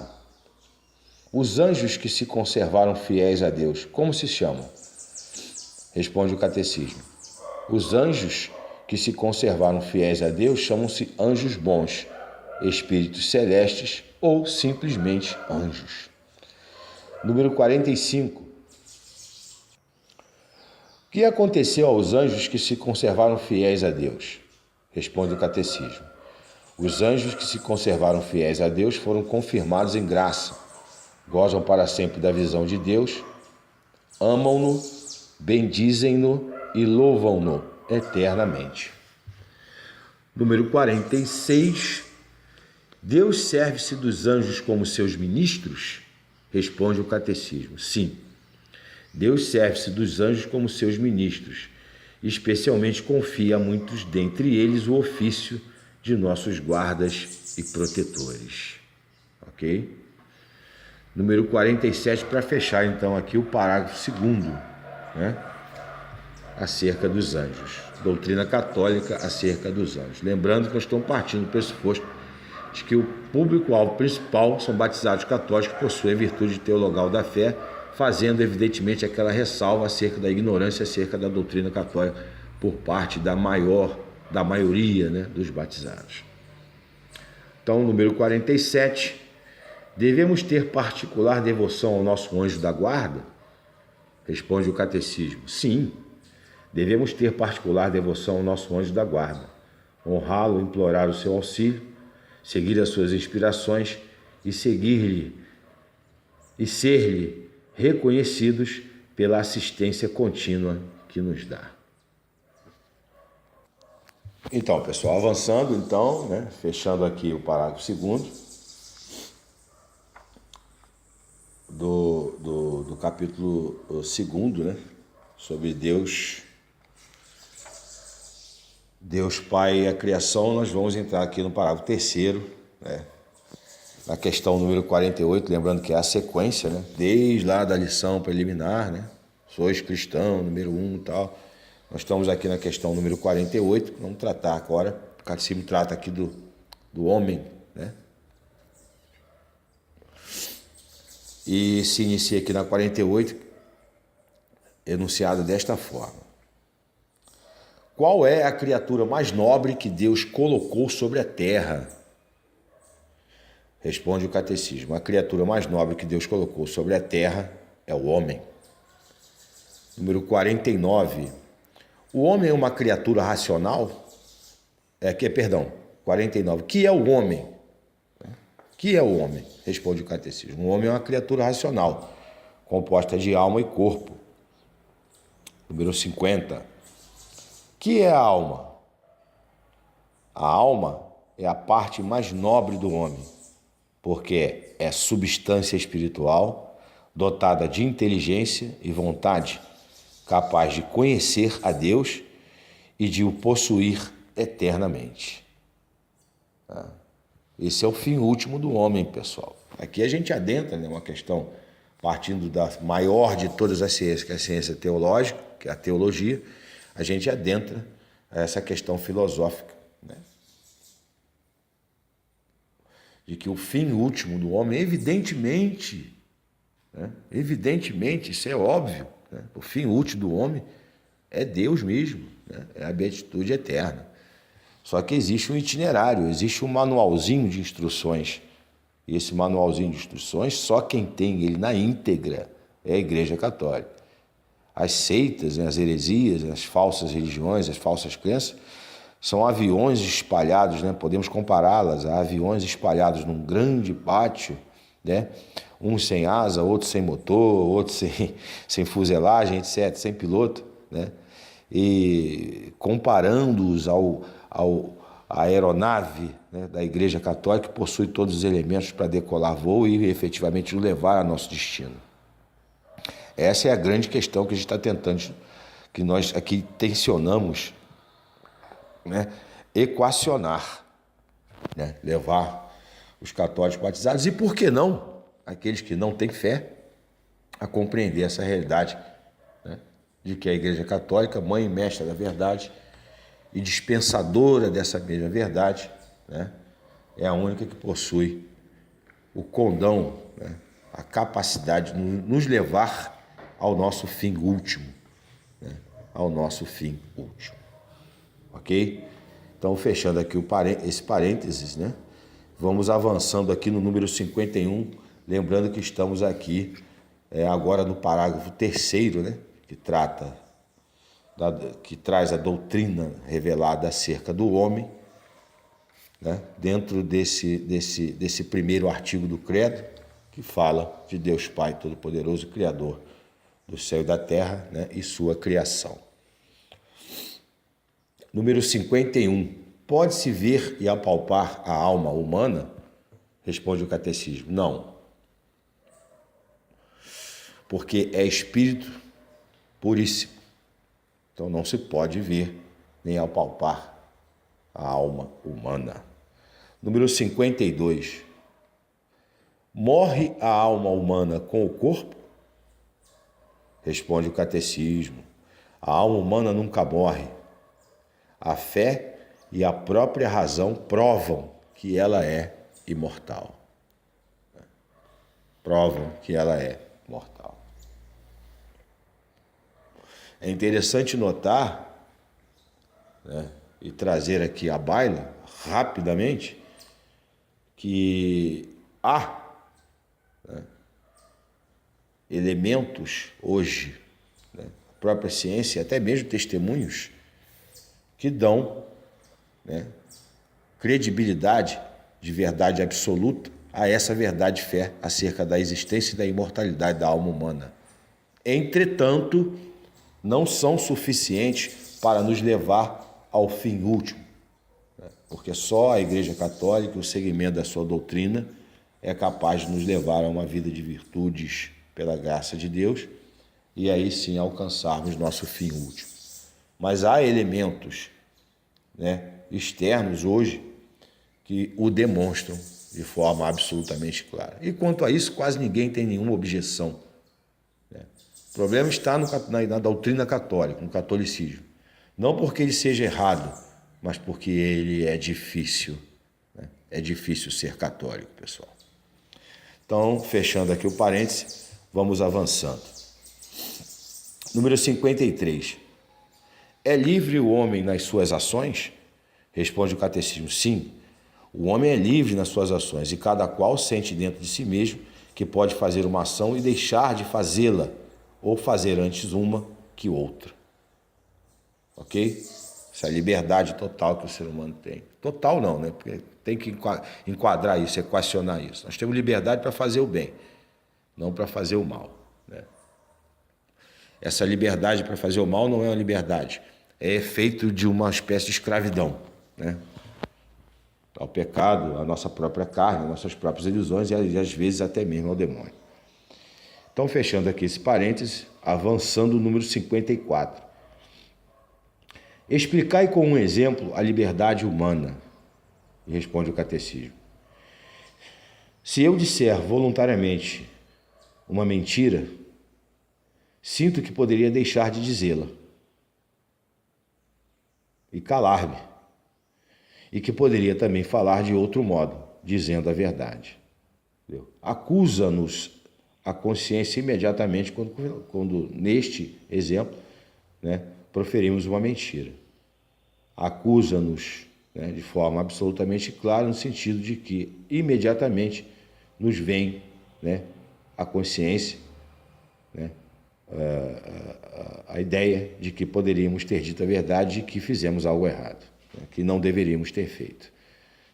Os anjos que se conservaram fiéis a Deus, como se chamam? Responde o catecismo. Os anjos que se conservaram fiéis a Deus chamam-se anjos bons, espíritos celestes ou simplesmente anjos. Número 45. O que aconteceu aos anjos que se conservaram fiéis a Deus? Responde o catecismo. Os anjos que se conservaram fiéis a Deus foram confirmados em graça, gozam para sempre da visão de Deus, amam-no, bendizem-no e louvam-no eternamente. Número 46. Deus serve-se dos anjos como seus ministros? Responde o catecismo. Sim, Deus serve-se dos anjos como seus ministros, especialmente confia a muitos dentre eles o ofício de nossos guardas e protetores. Ok? Número 47, para fechar então aqui o parágrafo 2º, né, acerca dos anjos. Doutrina católica acerca dos anjos. Lembrando que nós estamos partindo do pressuposto de que o público-alvo principal são batizados católicos que possuem a virtude teologal da fé, fazendo evidentemente aquela ressalva acerca da ignorância acerca da doutrina católica por parte da maior da maioria, né, dos batizados. Então, número 47, devemos ter particular devoção ao nosso anjo da guarda? Responde o catecismo. Sim, devemos ter particular devoção ao nosso anjo da guarda, honrá-lo, implorar o seu auxílio, seguir as suas inspirações e seguir-lhe e ser-lhe reconhecidos pela assistência contínua que nos dá. Então, pessoal, avançando, então, né, fechando aqui o parágrafo 2º do capítulo 2º, né, sobre Deus Pai e a criação, nós vamos entrar aqui no parágrafo 3º, né, na questão número 48, lembrando que é a sequência, né, desde lá da lição preliminar, né, sois cristão, número 1 e tal. Nós estamos aqui na questão número 48, vamos tratar agora, o catecismo trata aqui do homem, né? E se inicia aqui na 48, enunciado desta forma. Qual é a criatura mais nobre que Deus colocou sobre a terra? Responde o catecismo. A criatura mais nobre que Deus colocou sobre a terra é o homem. Número 49. O homem é uma criatura racional? 49. Que é o homem? Que é o homem? Responde o catecismo. O homem é uma criatura racional, composta de alma e corpo. Número 50. Que é a alma? A alma é a parte mais nobre do homem, porque é substância espiritual, dotada de inteligência e vontade, capaz de conhecer a Deus e de o possuir eternamente. Esse é o fim último do homem, pessoal. Aqui a gente adentra, né, uma questão partindo da maior de todas as ciências, que é a ciência teológica, que é a teologia, a gente adentra essa questão filosófica, né, de que o fim último do homem, evidentemente, isso é óbvio, né, o fim último do homem é Deus mesmo, né, é a beatitude eterna. Só que existe um itinerário, existe um manualzinho de instruções. E esse manualzinho de instruções, só quem tem ele na íntegra é a Igreja Católica. As seitas, né, as heresias, as falsas religiões, as falsas crenças, são aviões espalhados, né, podemos compará-las a aviões espalhados num grande pátio, né, uns sem asa, outros sem motor, outros sem fuselagem, etc., sem piloto, né, e comparando-os à aeronave, né, da Igreja Católica, que possui todos os elementos para decolar voo e efetivamente o levar ao nosso destino. Essa é a grande questão que a gente está tentando, que nós aqui tensionamos, né, equacionar, né, levar os católicos batizados e, por que não, aqueles que não têm fé, a compreender essa realidade, né, de que a Igreja Católica, mãe e mestra da verdade e dispensadora dessa mesma verdade, né, é a única que possui o condão, né, a capacidade de nos levar ao nosso fim último, né, ao nosso fim último. Ok? Então, fechando aqui esse parênteses, né, vamos avançando aqui no número 51, lembrando que estamos aqui agora no parágrafo 3º, né, que traz a doutrina revelada acerca do homem, né, dentro desse primeiro artigo do Credo, que fala de Deus Pai Todo-Poderoso, Criador do céu e da terra, né, e sua criação. Número 51. Pode-se ver e apalpar a alma humana? Responde o catecismo. Não. Porque é espírito puríssimo. Então não se pode ver nem apalpar a alma humana. Número 52. Morre a alma humana com o corpo? Responde o catecismo. A alma humana nunca morre. A fé e a própria razão provam que ela é imortal. Provam que ela é mortal. É interessante notar, né, e trazer aqui à baila, rapidamente, que há, né, elementos hoje, né, a própria ciência, até mesmo testemunhos, que dão, né, credibilidade de verdade absoluta a essa verdade de fé acerca da existência e da imortalidade da alma humana. Entretanto, não são suficientes para nos levar ao fim último, né? Porque só a Igreja Católica, o segmento da sua doutrina, é capaz de nos levar a uma vida de virtudes pela graça de Deus e aí sim alcançarmos nosso fim último. Mas há elementos, né, externos hoje que o demonstram de forma absolutamente clara. E quanto a isso, quase ninguém tem nenhuma objeção, né? O problema está na doutrina católica, no catolicismo. Não porque ele seja errado, mas porque ele é difícil, né? É difícil ser católico, pessoal. Então, fechando aqui o parêntese, vamos avançando. Número 53. É livre o homem nas suas ações? Responde o catecismo, sim. O homem é livre nas suas ações e cada qual sente dentro de si mesmo que pode fazer uma ação e deixar de fazê-la, ou fazer antes uma que outra. Ok? Essa é a liberdade total que o ser humano tem. Total não, né? Porque tem que enquadrar isso, equacionar isso. Nós temos liberdade para fazer o bem, não para fazer o mal, né? Essa liberdade para fazer o mal não é uma liberdade, é efeito de uma espécie de escravidão, né? Ao pecado, à nossa própria carne, às nossas próprias ilusões e às vezes até mesmo ao demônio. Então, fechando aqui esse parêntese, avançando o número 54. Explicai com um exemplo a liberdade humana, e responde o catecismo. Se eu disser voluntariamente uma mentira, sinto que poderia deixar de dizê-la e calar-me, e que poderia também falar de outro modo, dizendo a verdade. Acusa-nos a consciência imediatamente quando neste exemplo, né, proferimos uma mentira. Acusa-nos, né, de forma absolutamente clara, no sentido de que imediatamente nos vem, né, a consciência, né, a ideia de que poderíamos ter dito a verdade e que fizemos algo errado, né, que não deveríamos ter feito.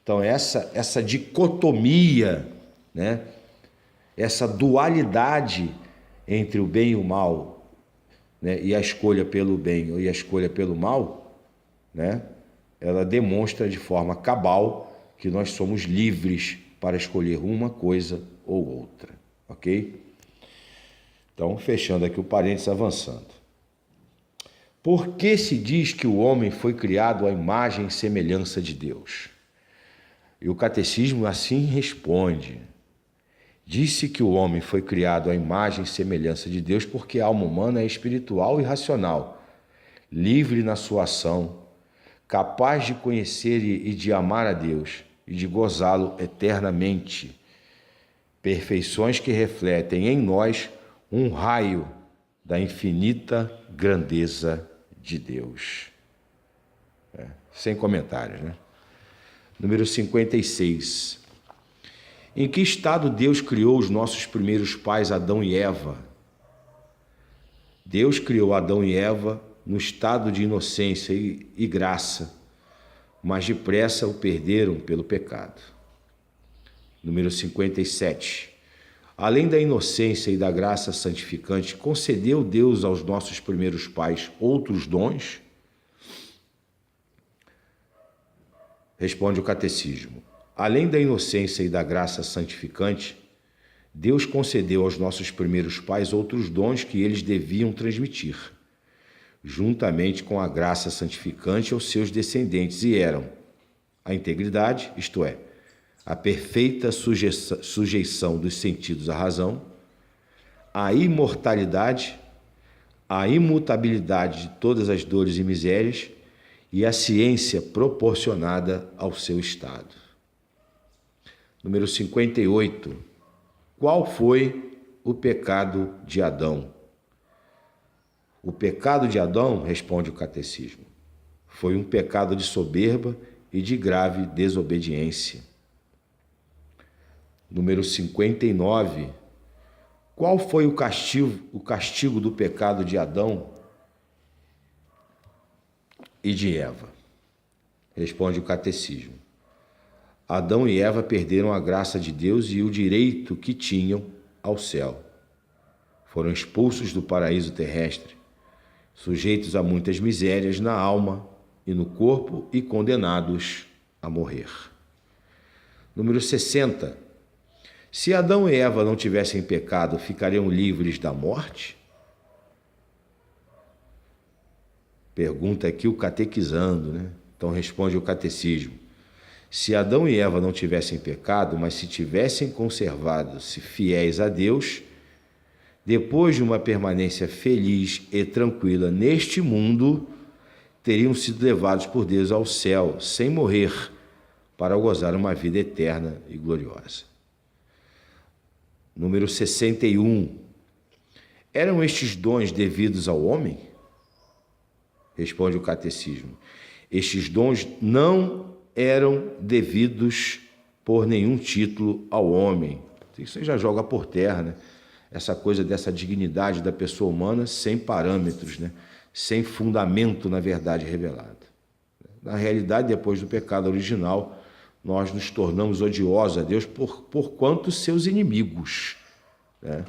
Então, essa dicotomia, né, essa dualidade entre o bem e o mal, né, e a escolha pelo bem e a escolha pelo mal, né, ela demonstra de forma cabal que nós somos livres para escolher uma coisa ou outra, ok? Então, fechando aqui o parênteses, avançando. Por que se diz que o homem foi criado à imagem e semelhança de Deus? E o catecismo assim responde. Disse que o homem foi criado à imagem e semelhança de Deus porque a alma humana é espiritual e racional, livre na sua ação, capaz de conhecer e de amar a Deus e de gozá-lo eternamente. Perfeições que refletem em nós um raio da infinita grandeza de Deus. Sem comentários, né? Número 56. Em que estado Deus criou os nossos primeiros pais, Adão e Eva? Deus criou Adão e Eva no estado de inocência e graça, mas depressa o perderam pelo pecado. Número 57. Além da inocência e da graça santificante, concedeu Deus aos nossos primeiros pais outros dons? Responde o catecismo. Além da inocência e da graça santificante, Deus concedeu aos nossos primeiros pais outros dons que eles deviam transmitir, juntamente com a graça santificante aos seus descendentes, e eram a integridade, isto é, a perfeita sujeição dos sentidos à razão, a imortalidade, a imutabilidade de todas as dores e misérias e a ciência proporcionada ao seu estado. Número 58. Qual foi o pecado de Adão? O pecado de Adão, responde o catecismo, Foi um pecado de soberba e de grave desobediência. Número 59. Qual foi o castigo do pecado de Adão e de Eva? Responde o catecismo. Adão e Eva perderam a graça de Deus e o direito que tinham ao céu. Foram expulsos do paraíso terrestre, sujeitos a muitas misérias na alma e no corpo e condenados a morrer. Número 60. Se Adão e Eva não tivessem pecado, ficariam livres da morte? Pergunta aqui o catequizando, né? Então responde o catecismo. Se Adão e Eva não tivessem pecado, mas se tivessem conservado-se fiéis a Deus, depois de uma permanência feliz e tranquila neste mundo, teriam sido levados por Deus ao céu, sem morrer, para gozar uma vida eterna e gloriosa. Número 61. Eram estes dons devidos ao homem? Responde o catecismo. Estes dons não eram devidos por nenhum título ao homem. Isso já joga por terra, né? Essa coisa dessa dignidade da pessoa humana sem parâmetros, né? Sem fundamento na verdade revelada. Na realidade, depois do pecado original, nós nos tornamos odiosos a Deus porquanto seus inimigos, né?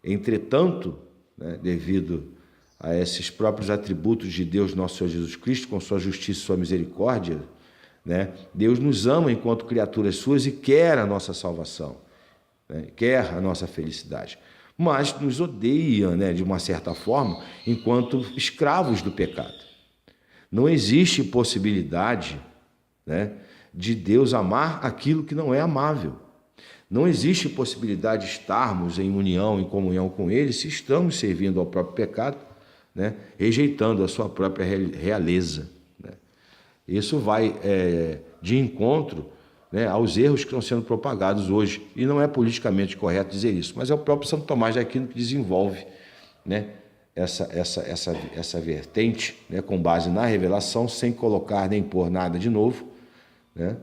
Entretanto, né, devido a esses próprios atributos de Deus, nosso Senhor Jesus Cristo, com sua justiça e sua misericórdia, né, Deus nos ama enquanto criaturas suas e quer a nossa salvação, né, quer a nossa felicidade, mas nos odeia, né, de uma certa forma, enquanto escravos do pecado. Não existe possibilidade, né, de Deus amar aquilo que não é amável. Não existe possibilidade de estarmos em união, em comunhão com Ele, se estamos servindo ao próprio pecado, né, rejeitando a sua própria realeza, né. Isso vai de encontro, né, aos erros que estão sendo propagados hoje. E não é politicamente correto dizer isso, mas é o próprio Santo Tomás de Aquino que desenvolve, né, essa vertente, né, com base na revelação, sem colocar nem pôr nada de novo, né,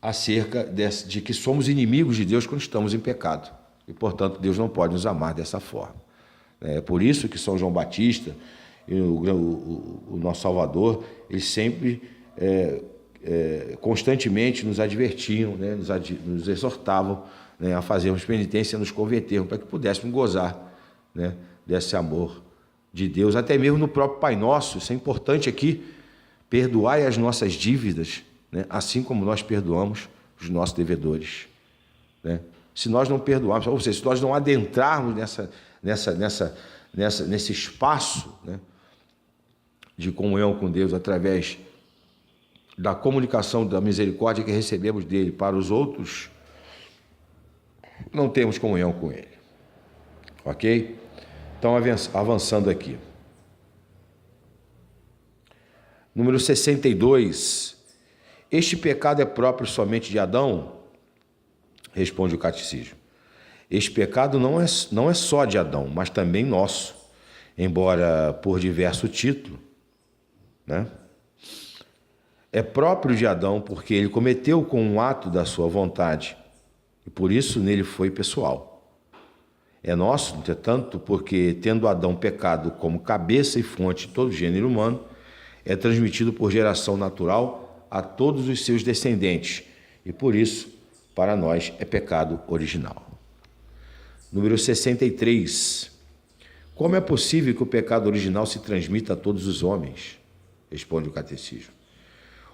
acerca de que somos inimigos de Deus quando estamos em pecado. E, portanto, Deus não pode nos amar dessa forma. É por isso que São João Batista e o nosso Salvador, eles sempre, constantemente nos advertiam, né, nos exortavam, né, a fazermos penitência e nos convertermos, para que pudéssemos gozar, né, desse amor de Deus, até mesmo no próprio Pai Nosso. Isso é importante aqui. Perdoai as nossas dívidas, né, assim como nós perdoamos os nossos devedores, né? Se nós não perdoarmos, ou seja, se nós não adentrarmos nesse espaço, né, de comunhão com Deus através da comunicação da misericórdia que recebemos dele para os outros, não temos comunhão com ele. Ok? Então, avançando aqui. Número 62. Este pecado é próprio somente de Adão? Responde o catecismo. Este pecado não é só de Adão, mas também nosso, embora por diverso título, né? É próprio de Adão porque ele cometeu com um ato da sua vontade e por isso nele foi pessoal. É nosso, entretanto, porque tendo Adão pecado como cabeça e fonte de todo o gênero humano, é transmitido por geração natural a todos os seus descendentes e por isso para nós é pecado original. Número 63. Como é possível que o pecado original se transmita a todos os homens? Responde o catecismo.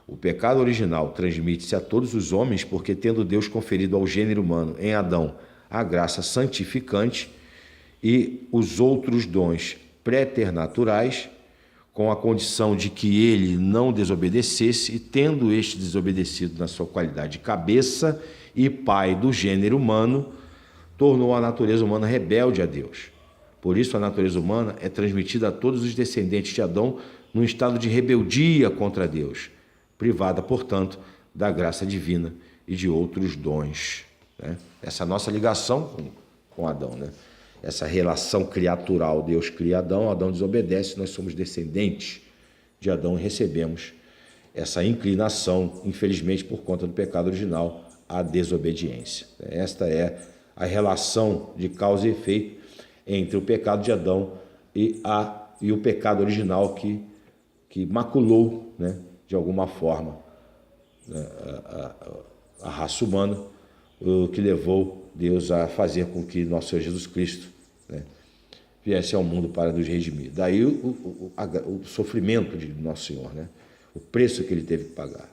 O pecado original transmite-se a todos os homens porque, tendo Deus conferido ao gênero humano em Adão a graça santificante e os outros dons préternaturais, com a condição de que ele não desobedecesse, e tendo este desobedecido na sua qualidade de cabeça e pai do gênero humano, tornou a natureza humana rebelde a Deus. Por isso a natureza humana é transmitida a todos os descendentes de Adão num estado de rebeldia contra Deus, privada, portanto, da graça divina e de outros dons, né? Essa nossa ligação com Adão, né? Essa relação criatural, Deus cria Adão, Adão desobedece, nós somos descendentes de Adão e recebemos essa inclinação, infelizmente por conta do pecado original, à desobediência. Esta é a relação de causa e efeito entre o pecado de Adão e o pecado original que maculou, né, de alguma forma, a raça humana, o que levou Deus a fazer com que nosso Senhor Jesus Cristo, né, viesse ao mundo para nos redimir. Daí o sofrimento de nosso Senhor, né, o preço que ele teve que pagar,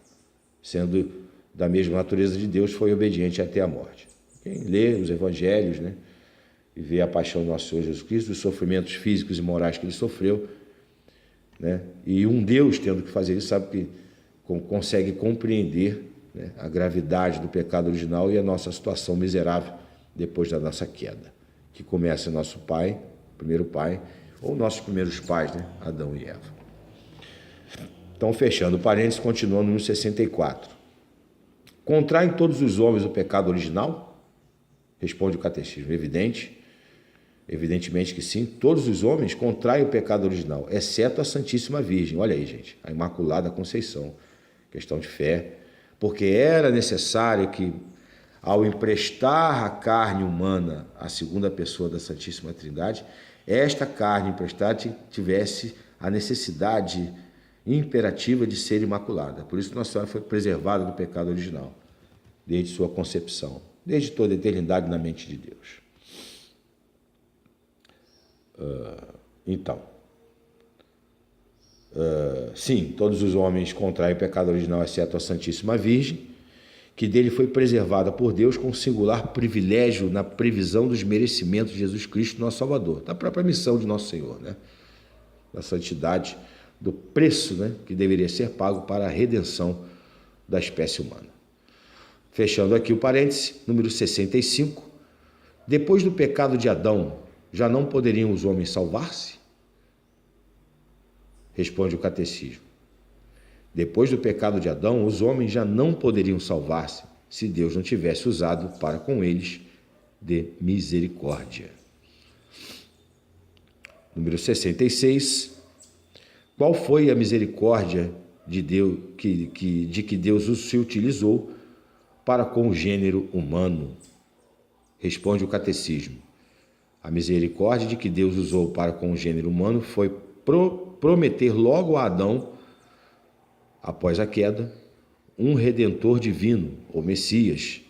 sendo da mesma natureza de Deus, foi obediente até a morte. Quem lê os evangelhos, né, e vê a paixão do nosso Senhor Jesus Cristo, os sofrimentos físicos e morais que ele sofreu, né, e um Deus tendo que fazer isso, sabe que consegue compreender, né, a gravidade do pecado original e a nossa situação miserável depois da nossa queda, que começa nosso pai, primeiro pai, ou nossos primeiros pais, né, Adão e Eva. Então, fechando o parênteses, continuando no 64. Contraem todos os homens o pecado original? Responde o catecismo. Evidentemente que sim. Todos os homens contraem o pecado original, exceto a Santíssima Virgem. Olha aí, gente, a Imaculada Conceição. Questão de fé. Porque era necessário que, ao emprestar a carne humana à segunda pessoa da Santíssima Trindade, esta carne emprestada tivesse a necessidade imperativa de ser imaculada. Por isso Nossa Senhora foi preservada do pecado original, desde sua concepção, desde toda a eternidade na mente de Deus. Sim, todos os homens contraem o pecado original, exceto a Santíssima Virgem, que dele foi preservada por Deus com singular privilégio na previsão dos merecimentos de Jesus Cristo, nosso Salvador, da própria missão de nosso Senhor, né? Da santidade, do preço, né, que deveria ser pago para a redenção da espécie humana. Fechando aqui o parêntese, número 65. Depois do pecado de Adão, já não poderiam os homens salvar-se? Responde o catecismo. Depois do pecado de Adão, os homens já não poderiam salvar-se se Deus não tivesse usado para com eles de misericórdia. Número 66. Qual foi a misericórdia de Deus de que Deus se utilizou para com o gênero humano? Responde o catecismo. A misericórdia de que Deus usou para com o gênero humano foi prometer logo a Adão, após a queda, um redentor divino, ou Messias,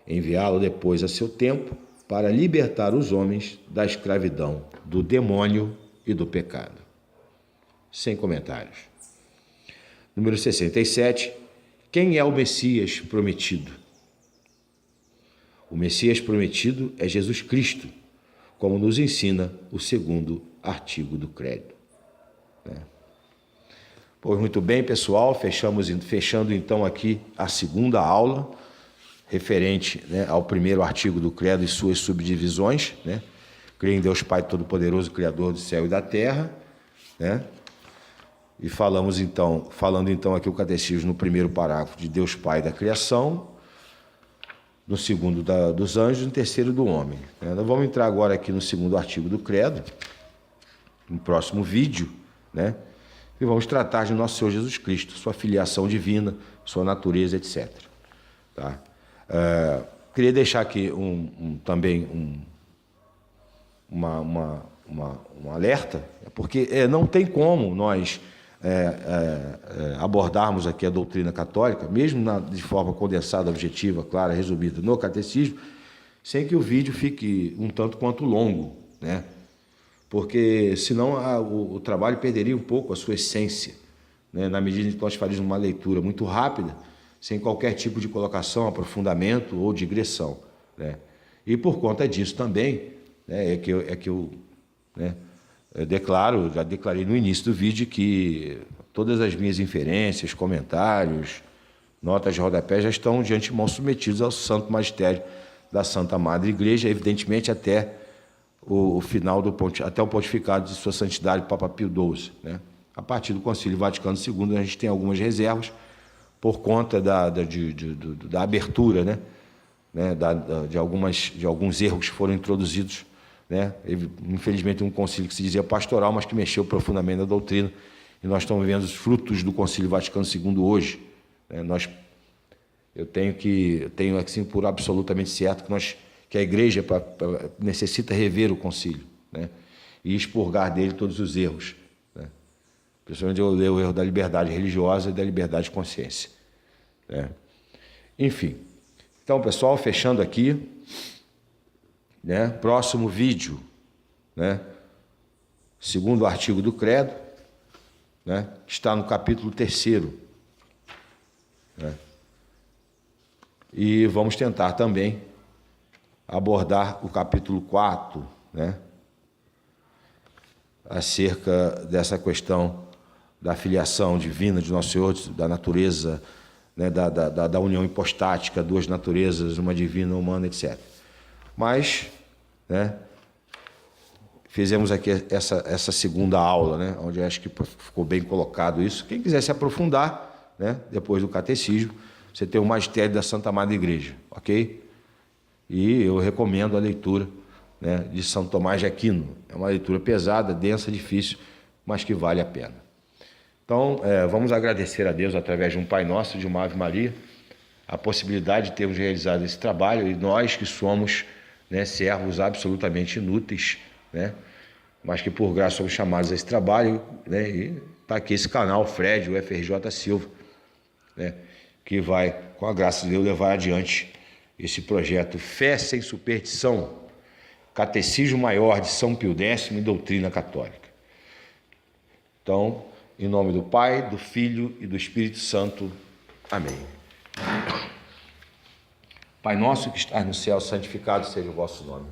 enviá-lo depois a seu tempo para libertar os homens da escravidão, do demônio e do pecado. Sem comentários. Número 67. Quem é o Messias prometido? O Messias prometido é Jesus Cristo, como nos ensina o segundo artigo do credo. Pois muito bem, pessoal, fechando então aqui a segunda aula, referente, né, ao primeiro artigo do credo e suas subdivisões, né? Creio em Deus Pai Todo-Poderoso, Criador do céu e da terra, né? E falando então aqui o catecismo no primeiro parágrafo de Deus Pai da criação, no segundo dos anjos, no terceiro do homem. Nós vamos entrar agora aqui no segundo artigo do credo, no próximo vídeo, né? E vamos tratar de nosso Senhor Jesus Cristo, sua filiação divina, sua natureza, etc. Tá? Queria deixar aqui também um alerta, porque não tem como nós abordarmos aqui a doutrina católica, mesmo de forma condensada, objetiva, clara, resumida no catecismo, sem que o vídeo fique um tanto quanto longo, né? Porque senão o trabalho perderia um pouco a sua essência, né? Na medida em que nós faríamos uma leitura muito rápida, sem qualquer tipo de colocação, aprofundamento ou digressão, né? E por conta disso também, né, eu já declarei no início do vídeo que todas as minhas inferências, comentários, notas de rodapé já estão de antemão submetidos ao santo magistério da Santa Madre Igreja, evidentemente até o final até o pontificado de Sua Santidade Papa Pio XII, né? A partir do Concílio Vaticano II a gente tem algumas reservas por conta da abertura, né? De alguns erros que foram introduzidos, né? Infelizmente um concílio que se dizia pastoral, mas que mexeu profundamente na doutrina e nós estamos vendo os frutos do Concílio Vaticano II hoje. Eu tenho assim por absolutamente certo que a Igreja necessita rever o concílio, né? E expurgar dele todos os erros, né? Principalmente o erro da liberdade religiosa e da liberdade de consciência, né? Enfim, então, pessoal, fechando aqui, né? Próximo vídeo, né? Segundo o artigo do Credo, né? Está no capítulo 3º, né? E vamos tentar também abordar o capítulo 4, né? Acerca dessa questão da filiação divina de Nosso Senhor, da natureza, né? da união hipostática, duas naturezas, uma divina, uma humana, etc. Mas, né? Fizemos aqui essa segunda aula, né? Onde acho que ficou bem colocado isso. Quem quiser se aprofundar, né? Depois do catecismo, você tem o magistério da Santa Madre Igreja, ok? E eu recomendo a leitura, né, de São Tomás de Aquino. É uma leitura pesada, densa, difícil, mas que vale a pena. Então, vamos agradecer a Deus através de um Pai Nosso, de uma Ave Maria, a possibilidade de termos realizado esse trabalho, e nós que somos, né, servos absolutamente inúteis, né, mas que por graça somos chamados a esse trabalho, né, e está aqui esse canal, Fred, o FRJ Silva, né, que vai, com a graça de Deus, levar adiante esse projeto Fé Sem Superstição, Catecismo Maior de São Pio X e Doutrina Católica. Então, em nome do Pai, do Filho e do Espírito Santo. Amém. Pai nosso que estás no céu, santificado seja o vosso nome.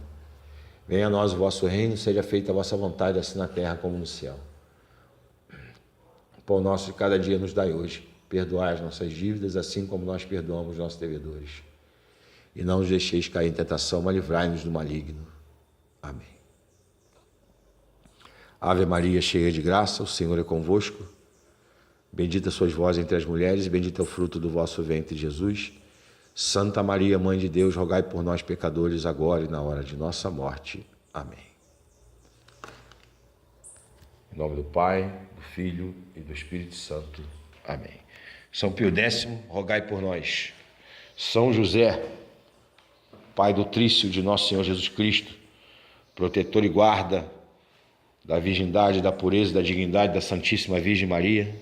Venha a nós o vosso reino, seja feita a vossa vontade, assim na terra como no céu. O pão nosso de cada dia nos dai hoje. Perdoai as nossas dívidas, assim como nós perdoamos os nossos devedores. E não nos deixeis cair em tentação, mas livrai-nos do maligno. Amém. Ave Maria, cheia de graça, o Senhor é convosco. Bendita sois vós entre as mulheres, e bendito é o fruto do vosso ventre, Jesus. Santa Maria, Mãe de Deus, rogai por nós, pecadores, agora e na hora de nossa morte. Amém. Em nome do Pai, do Filho e do Espírito Santo. Amém. São Pio X, rogai por nós. São José, Pai do Trício de nosso Senhor Jesus Cristo, protetor e guarda da virgindade, da pureza, da dignidade da Santíssima Virgem Maria,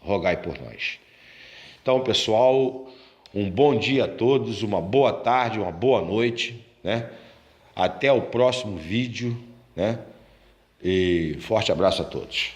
rogai por nós. Então, pessoal, um bom dia a todos, uma boa tarde, uma boa noite, né? Até o próximo vídeo, né? E forte abraço a todos.